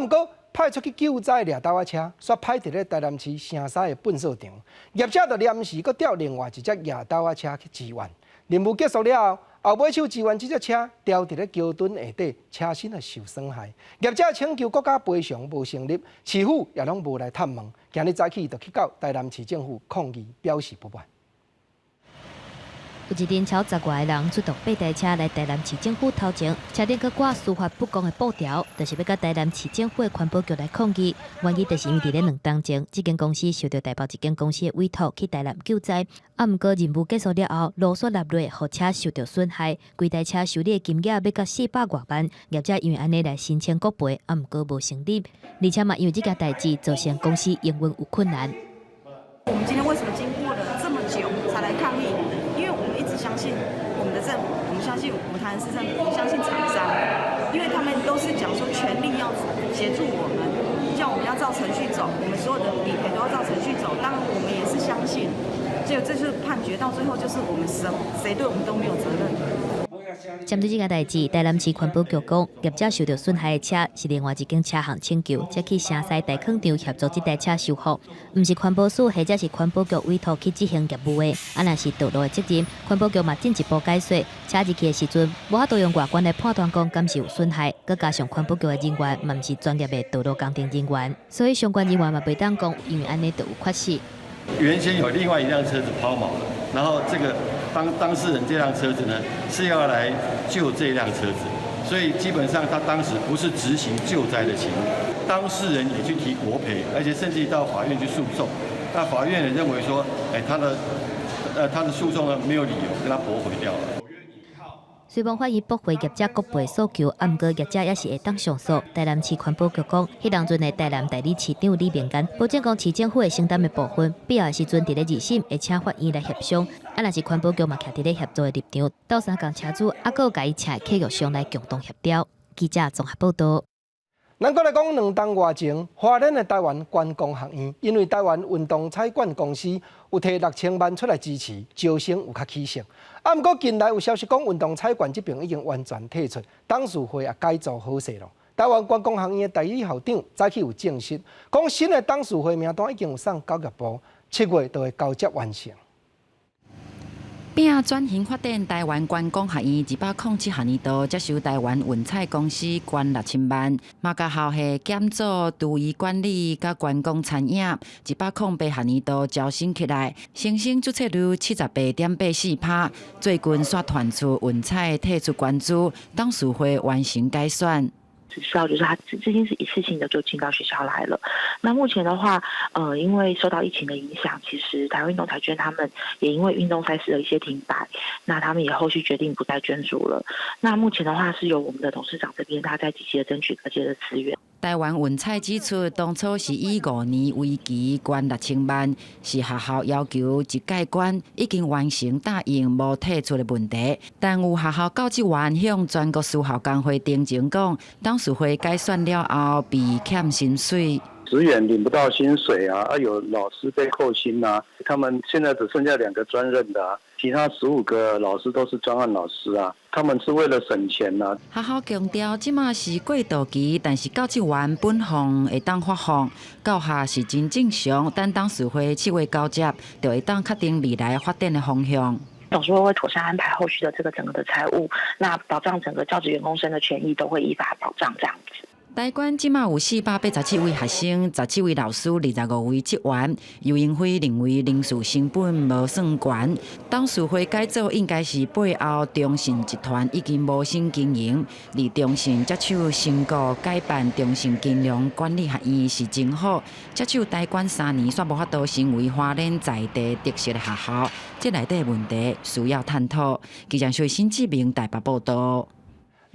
毋过派出去救灾的掠倒仔车，煞派伫咧台南市城西的粪扫场，业者就临时佫调另外一只掠倒仔车去支援。任务结束了后，尾手支援这只车掉伫咧桥墩下底，车身也受损害。业者请求国家赔偿无成立，市府也拢无来探问。今日早起就去到台南市政府抗议，表示不满。有一辆超10外的人出动8台车来台南市政府头前，车顶搁挂司法不公的布条，就是要甲台南市政府的环保局来抗议。原因就是因为伫咧2天前，这间公司受到台北一间公司的委托去台南救灾，毋过任务结束了后，落雪落落，互车受到损害，规台车修理的金额要到400多万，业者因为安尼来申请国赔，毋过无成立，而且嘛因为这件代志造成公司营运有困难。我们今天为什么经过了这么久才来抗议？因为我们一直相信我们的政府，我们相信我们台南市政府，我们相信厂商，因为他们都是讲说全力要协助我们，叫我们要照程序走，我们所有的理赔都要照程序走。当然我们也是相信，结果这就是判决到最后就是我们谁对我们都没有责任。针对这件代志，台南市环保局讲，业者受到损害的车是另外一间车行请求，才去城西大坑场协助这台车修复，毋是环保署或者是环保局委托去执行业务的。若是道路的责任，环保局嘛进一步解说，车入去的时阵，无法度用外观来判断讲敢是有损害，佮加上环保局的人员嘛毋是专业的道路工程人员，所以相关人员嘛袂当讲，因为安尼就有缺失。原先有另外一辆车子抛锚了，然后这个当事人这辆车子呢是要来救这辆车子，所以基本上他当时不是执行救灾的行为，当事人也去提国赔，而且甚至到法院去诉讼，那法院也认为说，他的诉讼呢没有理由，跟他驳回掉了。虽然法院驳回业者国赔诉求，毋过业者也是会当上诉。台南市环保局讲，迄当阵的台南代理市长李明干保证讲，市政府会承担的部分，必要的时阵伫咧二审会请法院来协商。若是环保局嘛，徛伫咧协助的立场，斗相共车主，阁有甲伊请客约商来共同协调。记者综合报道。咱国来讲，2冬外前，花莲的台湾观光学院，因为台湾运动彩管公司有摕6000万出来支持，招生有较起色。毋过近来有消息讲，运动彩管这边已经完全退出，董事会也改组好势咯。台湾观光学院的代理校长早起有证实，讲新的董事会名单已经有送教育部，7月就会交接完成。并转型发展台湾观光学院207学年度接受台湾运彩公司捐6000万，马甲校系减做厨艺管理甲观光餐饮108学年度招生起来，新生注册率78.84%，最近煞传出运彩退出关注，董事会完成改选。只知道就是他至今是一次性的就进到学校来了。那目前的话，因为受到疫情的影响，其实台湾运动彩券他们也因为运动赛事的一些停摆，那他们也后续决定不再捐助了。那目前的话是由我们的董事长这边他在积极的争取各界的资源。台湾运彩指出，当初是以5年为期，捐6000万，是学校要求一届捐已经完成答应无提出的问题。但有学校教职员向全国私校工会定情讲，董事会改选了后被欠薪水。职员领不到薪水啊，有老师被扣薪啊，他们现在只剩下2个专任的啊，其他15个老师都是专案老师啊，他们是为了省钱啊。学校强调，即马是过渡期，但是教职员本放会当发放，教学是真正常，但董事会7月交接，就会当确定未来发展的方向。董事会会妥善安排后续的这个整个的财务，那保障整个教职员工生的权益都会依法保障这样子。台管即马有487位学生、17位老师、25位职员。游盈辉认为人事成本无算悬，董事会改组应该是背后中信集团已经无心经营，而中信接手新股改办中信金融管理学院是真好。接手台管3年，却无法度成为花莲在地特色的学校，这内底问题需要探讨。记者徐新志明台北报道。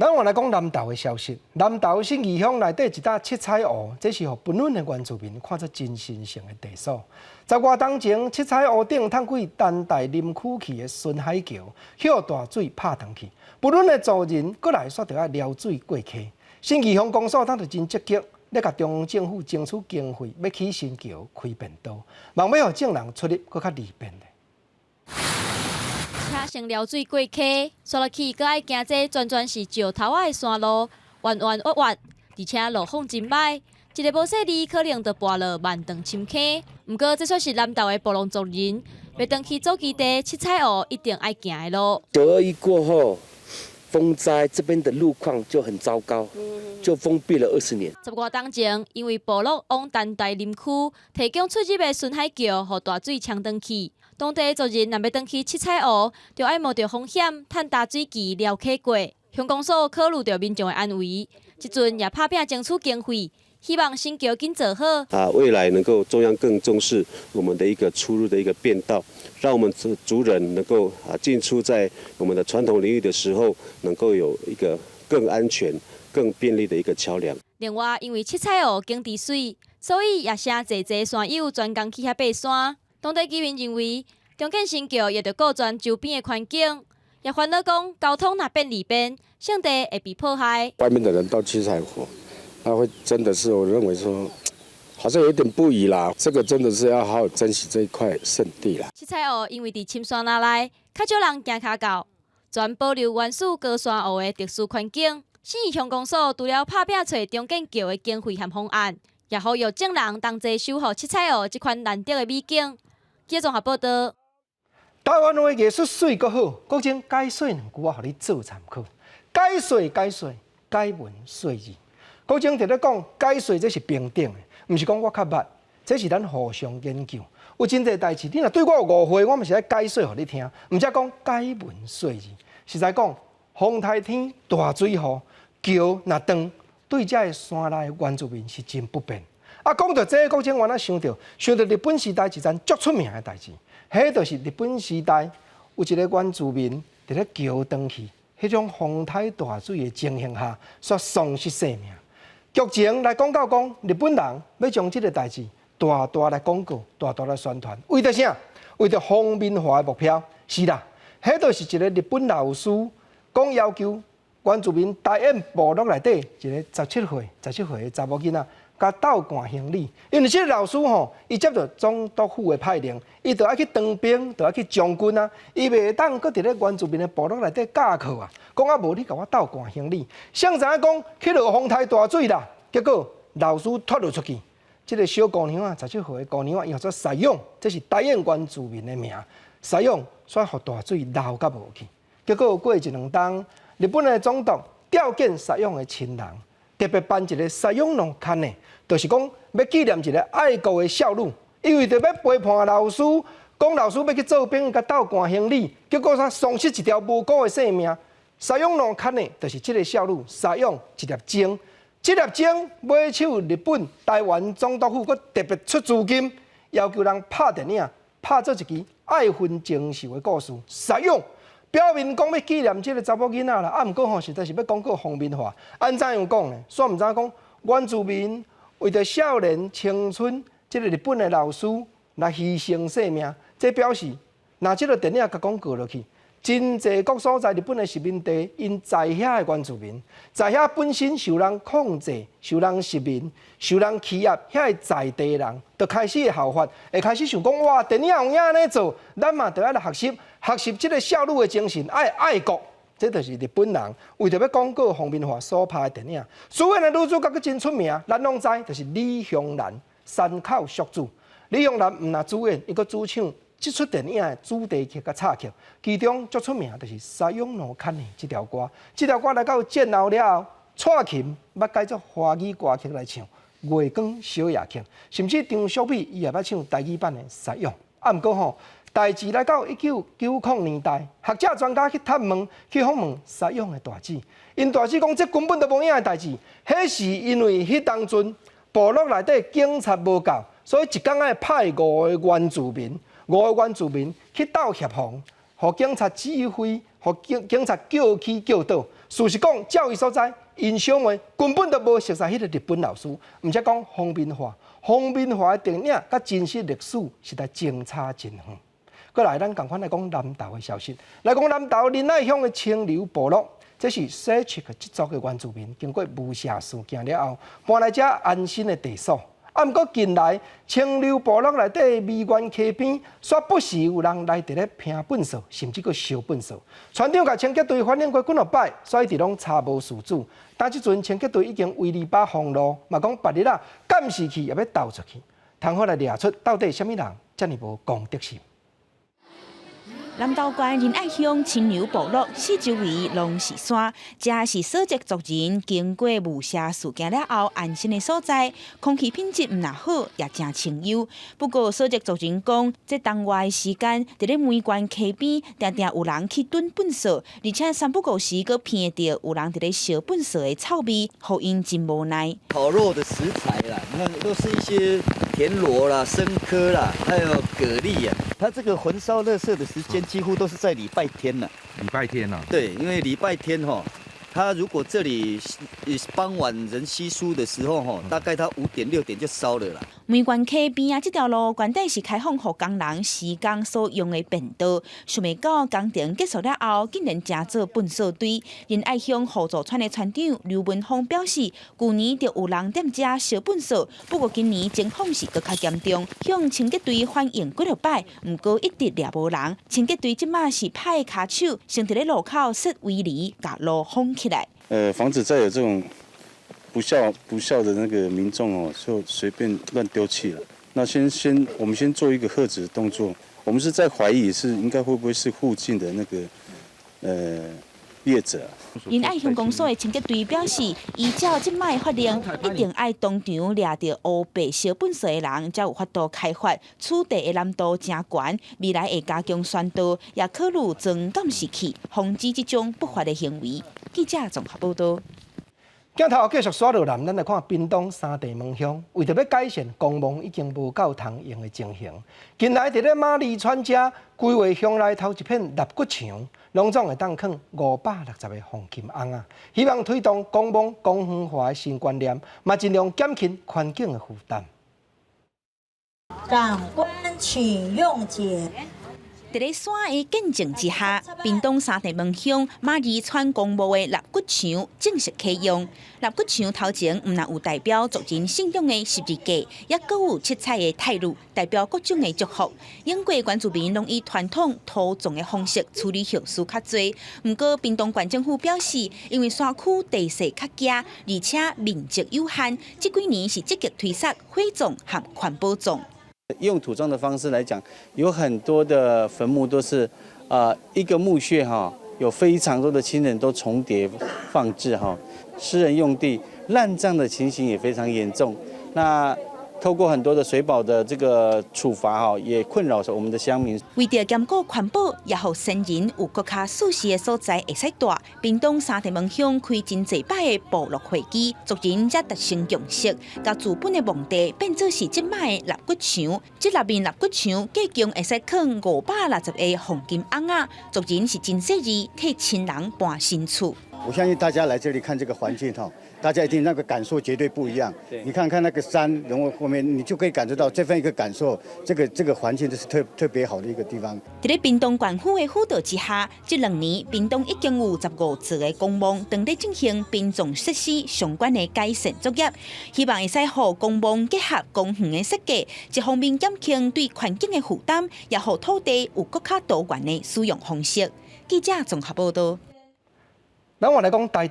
咱换来讲南投的消息，南投信义乡内底一搭七彩湖，这是互本轮的原住民看出真神圣的地所。10外冬前，七彩湖顶探过丹大林区去的孙海桥，向大水拍上去。本轮的族人过来煞着要撩水过溪。信义乡公所当着真积极，咧甲中央政府争取经费，要起新桥开便道，望要互众人出入搁较利便的。车先撩水过溪，刷落去，搁爱行这全是石头仔的山路，弯弯弯弯，而且路况真歹，一个无细力可能就跋落万丈深坑。不过这算是南投的布农族人，要回去祖基地七彩湖一定爱行的路。921过后，风灾这边的路况就很糟糕，就封闭了20年。10外冬前，因为部落往丹大林区提供出入的孙海桥，互大水冲转去。当地族人若要转去七彩湖，就要冒着风险，趁大水期撩溪过。乡公所考虑到民众的安危，即阵也拍拼争取经费，希望新桥紧做好。未来能够中央更重视我们的一个出入的一个便道，让我们族人能够进出在我们的传统领域的时候，能够有一个更安全、更便利的一个桥梁。另外，因为七彩湖经滴水，所以也请济山友专工去遐爬山。当地居民认为，重建新桥也着顾全周边的环境，也烦恼讲交通若变利便，圣地会被破坏。外面的人到七彩湖，那会真的是我认为说，好像有点不宜啦。这个真的是要好好珍惜这一块圣地啦。七彩湖因为伫深山内，较少人行骹到，全保留原始高山湖的特殊环境。信义乡公所除了拍拼找重建桥的经费和方案，也呼吁众人同齐守护七彩湖这款难得的美景。记者综合报道。台湾的艺术水阁好，国情解说2句话，互你做参考。解说，解文说字。国情伫咧讲解说，这是平等的，毋是讲我较捌，这是咱互相研究。有真侪代志，你若对我有误会，我嘛是爱解说互你听，毋则讲解文说字。实在讲，风台天大水雨，桥若断，对遮个山内原住民是真不便。讲到这个国情，我哪想到日本时代一件足出名的代志，迄就是日本时代有一个原住民伫咧桥断去，迄种风台大水的情形下，却丧失性命。剧情来讲到讲，日本人要将这个代志大大来广告，大大来宣传，为着啥？为着方便化的目标。是啦，迄就是一个日本老师讲要求原住民大燕部落内底一个17岁的查某囡仔。甲斗赶行李，因为这个老师伊接到总督府的派令，伊就要去当兵，就要去将军啊，伊袂当搁伫咧原住民的部落内底教课啊。讲无你甲我斗赶行李，谁知影讲去落风台大水啦，结果老师脱落出去。这个小姑娘17岁的姑娘伊叫做西勇，这是台湾原住民的名。西勇却互大水流甲无去，结果过1-2冬，日本的总督调见西勇的亲人。特别办一个西勇农刊的，就是讲要纪念一个爱国的少女，因为着要陪伴老师，讲老师要去做兵，甲斗赶行李，结果他丧失一条无辜的性命。西勇农刊的，就是这个少女西勇一粒精，这粒钟买手日本、台湾总督府，佮特别出资金，要求人拍电影，拍做一支爱恨情仇的故事。实用表面讲要纪念这个查某囡仔啦，啊，毋过吼实在是要讲个方便化。安怎样讲呢？煞毋知讲原住民为着少年青春，这个日本的老师来牺牲性命，这表示，若这个电影甲讲过落去。真济各所在日本的殖民地，因在遐的原住民，在遐本身受人控制、受人殖民、受人欺压，遐的在地人，就开始会效法，会开始想讲哇，电影有影安尼做，咱嘛就要来学习这个少女的精神，爱国。这就是日本人为着要广告方便化所拍的电影。所谓的女主角佫真出名，咱拢知，就是李香兰，山口淑子。李香兰毋但主演，伊佫主唱。这出电影的主题曲甲插曲，其中最出名就是《沙涌路看你》这条歌。这条歌来到战后了后，蔡琴要改作华语歌曲来唱《月光小夜曲》，甚至张淑美伊也要唱台语版的《沙涌》。啊，毋过吼，代志来到1990年代，学者专家去探问、去访问沙涌的大姊，因大姊讲这根本都无影的代志，迄是因为迄当阵部落内底警察无够，所以一天爱派5个原住民。5个原住民去斗协防，互警察指挥，互警察叫起叫倒。事实讲，教育所在，因小妹根本都无熟悉迄个日本老师，毋则讲方便化的电影甲真实历史实在相差真远。过来，咱共款来讲南投的消息，来讲南投仁爱乡的清流部落，这是西区的这族的原住民，经过无赦事件了后，搬来这安心的地所。啊，毋过近来清流部落内底美园溪边，煞不时有人来伫咧拼粪扫，甚至佫烧粪扫。船长甲清洁队反映过几落摆，所以一直拢查无事主。但即阵清洁队已经为篱笆封路，嘛讲别日啊，监视器也要倒出去，通好来掠出到底什么人遮尔无公德心。南投县仁爱乡清流部落四周围拢是山，这是所籍族人经过无赦事件了后安心的所在，空气品质唔那好，也真清幽。不过所籍族人讲，这当外的时间，伫咧梅园溪边，常常有人去蹲粪扫，而且三不五时佫闻到有人伫咧烧粪扫的臭味，互因真无奈。烤肉的食材啦，你看都是一些田螺啦、生科啦，还有蛤蜊啊。它这个焚烧垃圾的时间几乎都是在礼拜天了。礼拜天啊？对，因为礼拜天哈，它如果这里傍晚人稀疏的时候哈，大概它5点6点就烧了啦。梅园溪边啊，这条路原底是开放给工人施工所用的便道，想袂到工程结束了后，竟然加做粪扫堆。仁爱乡互助村的村长刘文峰表示，去年就有人踮遮烧粪扫，不过今年情况是更较严重，向清洁队反映几落摆，毋过一直掠无人。清洁队即马是派卡手，先伫咧路口设围篱，甲路封起来。防止再有这种不孝的那个民众哦，就随便乱丢弃了。那我们先做一个喝止的动作。我们是在怀疑是应该会不会是附近的那个业者。仁爱乡公所的清洁队表示，依照即摆法令，一定爱当场掠到乌白烧粪扫的人，才有法度开发。此地的难度真悬，未来会加强宣导，也考虑装监视器，防止这种不法的行为。记者综合报道。镜头继续刷落南，咱来看屏东三地门乡，为着要改善公墓已经无够通用的情形，近来伫咧马里川遮规划乡内头一片肋骨墙，拢总会当放560个黄金甕啊，希望推动公墓公园化的新观念，嘛尽量减轻环境的负担。长官请用解。伫咧山的见证之下，屏东三地门乡马里川公墓的肋骨墙正式启用。肋骨墙头前唔但有代表族人信仰的十字架，也阁有七彩的泰鲁，代表各种的祝福。英国原住民拢以传统土葬的方式处理后事较多。不过，屏东县政府表示，因为山区地势较狭，而且面积有限，这几年是积极推测火葬和环保葬。用土葬的方式来讲，有很多的坟墓都是，一个墓穴哈，有非常多的亲人都重叠放置哈，私人用地滥葬的情形也非常严重。那透过很多的水保的这个处罚哈，也困扰着我们的乡民。为着兼顾环保，也让先人有更加舒适的所在会使住。屏东三地门乡开真侪摆的部落会议，族人才达成共识，把资本的墓地变作是即摆的肋骨墙。这6面肋骨墙计共会使放560个黄金甕仔，族人是真适宜替亲人搬新厝。我相信大家来这里看这个环境哈，大家一定那个感受绝对不一样。你看看那个山，然后后面你就可以感受到这份一个感受，这个环境就是特别好的一个地方。在屏东县府的辅导之下，这2年屏东已经有15座的公墓正在进行殡葬设施相关的改善作业，希望会使让公墓结合公园的设计，一方面减轻对环境的负担，也让土地有更加多元的使用方式。记者综合报道。咱话来讲台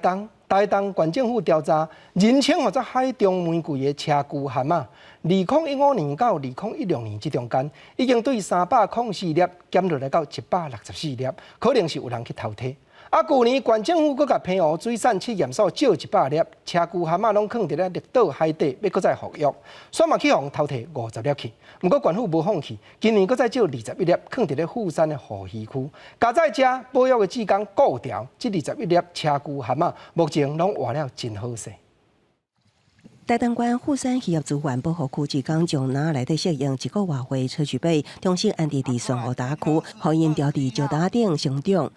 东县政府调查，人称或者海中玫瑰的车具蛤蟆，2015年到2016年这中间，已经对304粒减落来到164粒，可能是有人去偷摕。去年县政府佫甲澎湖水产试验所借100粒车具蛤蟆，拢放伫咧绿岛海底，要佫再复育，煞嘛去互偷摕50粒去。不过县府无放弃，今年佫再借21粒，放伫咧富山的河溪区。加在遮保育的志工顾条，这21粒车具蛤蟆，目前拢活了真好势。台东县富山渔业资源保护区志工将拿内底适应1个月回车区尾，重新安置伫双湖大区，互因调伫石搭顶成长。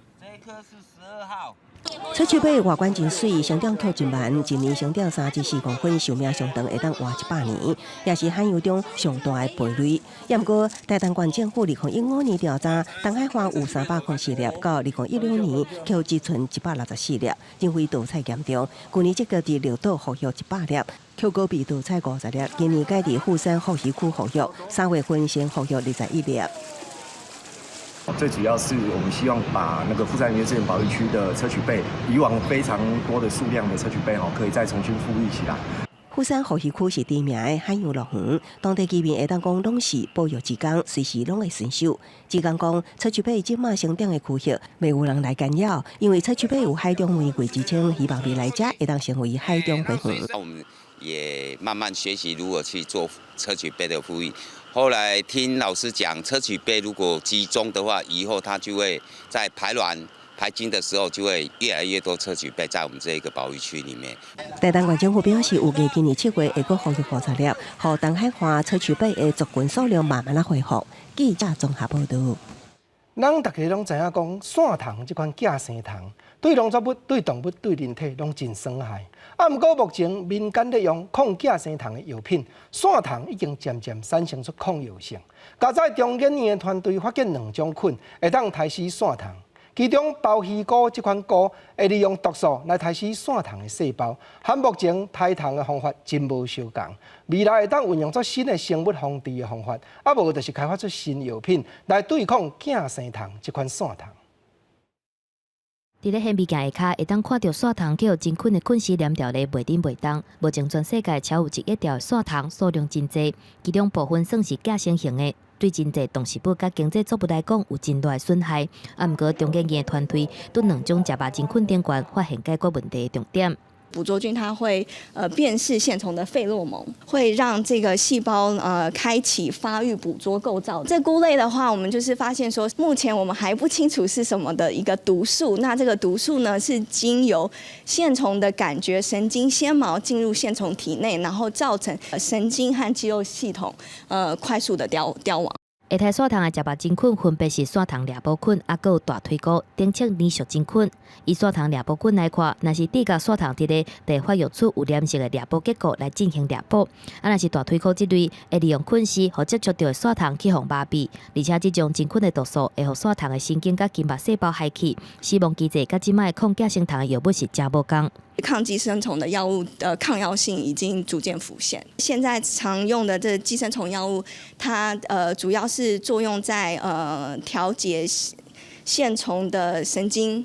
车区尾外观真水，成长曲真慢，一年成长3至4公分，寿命上长会当活100年，也是罕有中上大的贝类。不过，台东县政府2015年调查，东海花有304粒，到2016年却只存164粒，认为盗采严重。去年这个伫绿岛复育100粒。Q 高比盗采50粒，今年改伫富山河溪区复育，3月份先复育21粒。最主要是我们希望把那个富山林业资源保育区的砗磲贝，以往非常多的数量的砗磲贝可以再重新复育起来。富山河溪区是知名的海洋乐园，当地居民会当讲拢是保育志工，随时拢会伸手。志工讲，砗磲贝即马生长的区域，袂有人来干扰，因为砗磲贝有海中玫瑰之称，希望未来者会当成为海中花园。我们也慢慢学习如何去做砗磲贝的复育。后来听老师讲，砗磲贝如果集中的话，以后它就会在排卵、排精的时候，就会越来越多砗磲贝在我们这个保育区里面。台东县政府表示，预计今年7月会搁复育50粒，让东海花砗磲贝的族群数量慢慢恢复。记者综合报道。咱大家拢知影讲，线虫这款寄生虫对农作物、对动物、对人体拢真伤害。不过目前民间咧用抗寄生虫的药品，线虫已经渐渐产生出抗药性。加在中研院的团队发现2种菌会当杀死线虫，其中包鱼菇这款菇会利用毒素来杀死线虫的细胞，和目前杀虫的方法真无相共。未来会当运用出新的生物防治的方法，无就是开发出新药品来对抗寄生虫这款线虫。伫咧显微镜下骹会当看到线虫叫真菌的菌丝黏条咧袂顶袂动，目前全世界超有1亿条线虫，数量真济，其中部分算是寄生型的，对真济动植物甲经济作物来讲有真大的损害。不过中研院团队对2种食肉真菌顶悬发现解决问题的重点。捕捉菌它会辨识线虫的费洛蒙，会让这个细胞开启发育捕捉构造。这菇类的话，我们就是发现说，目前我们还不清楚是什么的一个毒素。那这个毒素呢，是经由线虫的感觉神经纤毛进入线虫体内，然后造成神经和肌肉系统快速的凋亡。会杀线虫的食肉真菌分别是线虫掠捕菌，还有大腿菇顶侧粘属真菌。以线虫掠捕菌来看，若是低甲线虫伫咧地发育出有黏性的掠捕结构来进行掠捕，若是大腿菇这类会利用菌丝和接触到的线虫去互麻痹，而且这种真菌的毒素会互线虫的神经甲筋膜细胞害去，死亡机制甲即卖抗寄生虫的药物是真无共。抗寄生虫的药物的抗药性已经逐渐浮现。现在常用的这寄生虫药物，它主要是作用在调节线虫的神经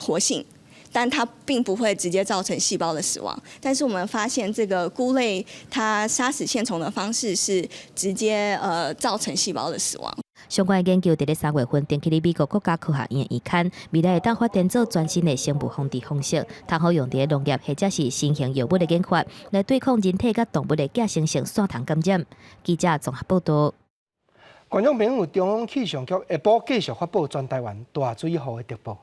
活性，但它并不会直接造成细胞的死亡。但是我们发现这个菇类它杀死线虫的方式是直接造成细胞的死亡。相关的研究伫咧3月份登记伫美国国家科学院期刊，未来会当发展做全新的生物防治方式，通好用伫农业或者是新型药物的研发，来对抗人体甲动物的寄生性线虫感染。记者综合报道。观众朋友，中央气象局下晡继续发布全台湾大水雨的特报。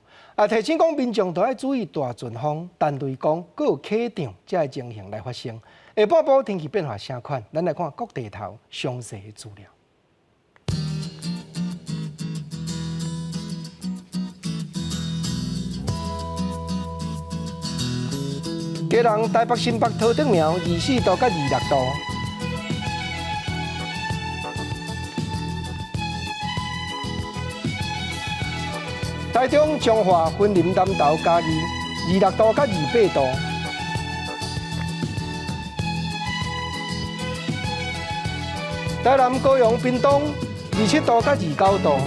提醒讲民众都要注意大阵风、单雷公，搁有起场这个情形来发生。下晡晡天气变化啥款？咱来看各地头详细的资料。基隆、台北、新北、桃竹苗24度到26度。台中、彰化、云林、南投、嘉义26度到28度。台南、高雄、屏东27度到29度。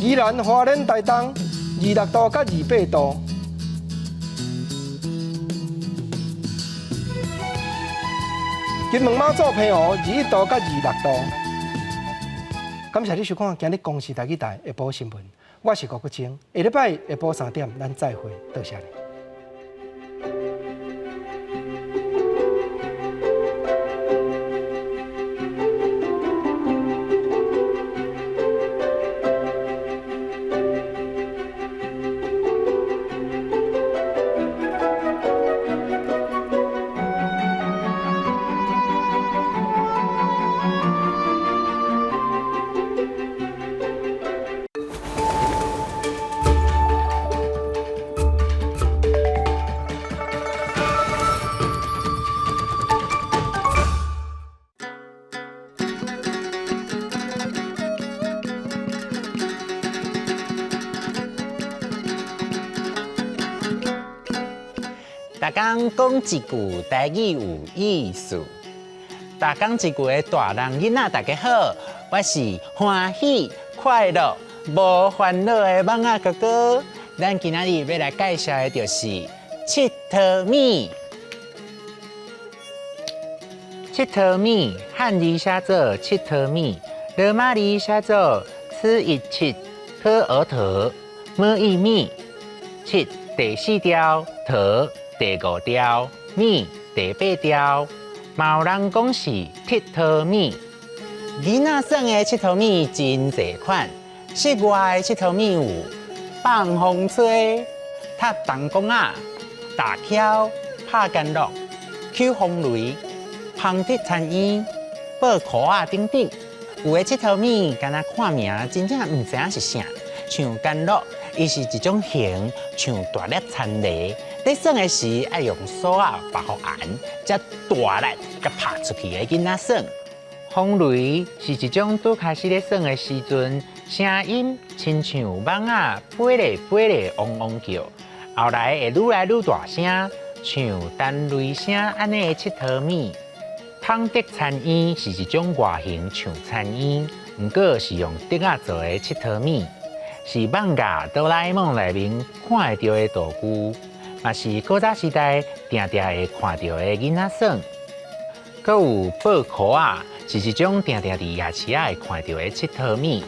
宜兰、花莲、台东26度到28度。金门马祖澎湖21度到26度。感谢你收看今日公视台语台下晡新闻，我是郭国清。下礼拜下晡3点，咱再会，多谢你。大家讲一句台语有意思。大家一句的大人囡仔，大家好，我是欢喜快乐无烦恼的蠓仔哥哥。咱今仔日要来介绍的就是佚佗米。佚佗米汉字写作佚佗米，罗马字写作吃一佚，喝而佗，么一米。佚第4条，佗第5条，米第8条，嘛有人讲是佚佗米。囡仔耍的佚佗米真侪款，室外的佚佗米有放风吹、踢弹弓仔、打敲、拍干乐、捡风雷、捧竹田烟、抱裤仔等等。有的佚佗米，敢若看名真正唔知影是啥，像干乐，伊是一种形，像大粒田螺。在耍的时，爱用手啊把好按，才大力甲拍出去的囡仔耍。风雷是一种拄开始咧耍的时阵，声音亲像蠓仔飞咧飞咧汪汪叫，后来会愈来愈大声，像单雷声安尼的佚佗米。捧竹田烟是一种外形像田烟，不过是用竹仔做的佚佗米，是漫画哆啦 A 梦内面看会到的道具。嘛是古早时代定定会看到的囡仔耍，阁有抱裤仔，是一种定定伫夜市仔会看到的佚佗米。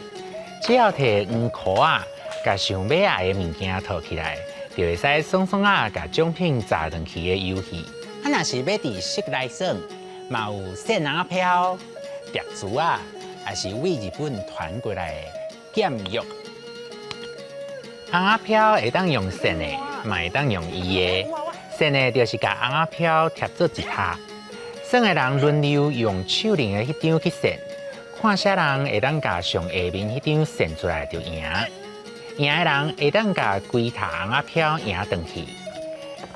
只要摕黄裤仔，甲想买爱的物件套起来，就会使爽爽啊，甲奖品砸进去的游戏。啊，若是要伫室内耍，嘛有线仔飘、蝶珠啊，也是为日本传过来的剑玉。红仔飘会当用线的，嘛会当用伊的。线的就是甲红仔飘贴做一塔，耍的人轮流用手拎的迄张去线，看啥人会当甲上下面迄张线出来就赢。赢的人会当甲规塔红仔飘赢转去。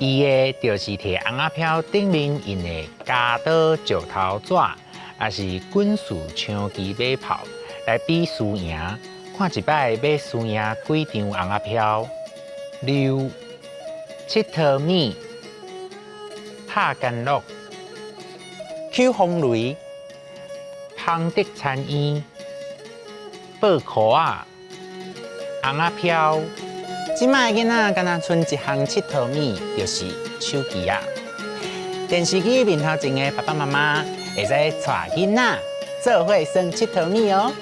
伊的就是摕红仔飘顶面印的加刀、石头纸，也是滚树、枪机、马炮来比输赢。看一摆要输赢几张红仔飘。溜、佚佗米、拍干乐、捡风雷、捧竹田烟、抱裤仔、红仔飘。即摆囡仔敢若剩一项佚佗米，就是手机啊。电视机面头前的爸爸妈妈会使带囡仔做伙耍佚佗米哦。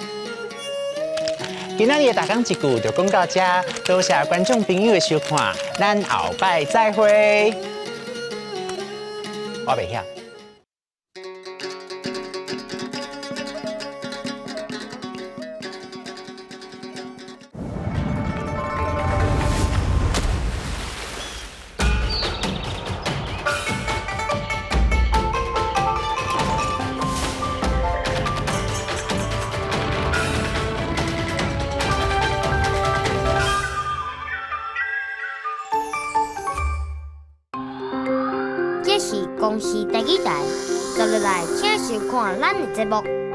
今仔日的大讲一句就讲到这，多谢观众朋友的收看，咱后摆再会。我袂晓。这是公视第几台，接落来请收看咱的节目。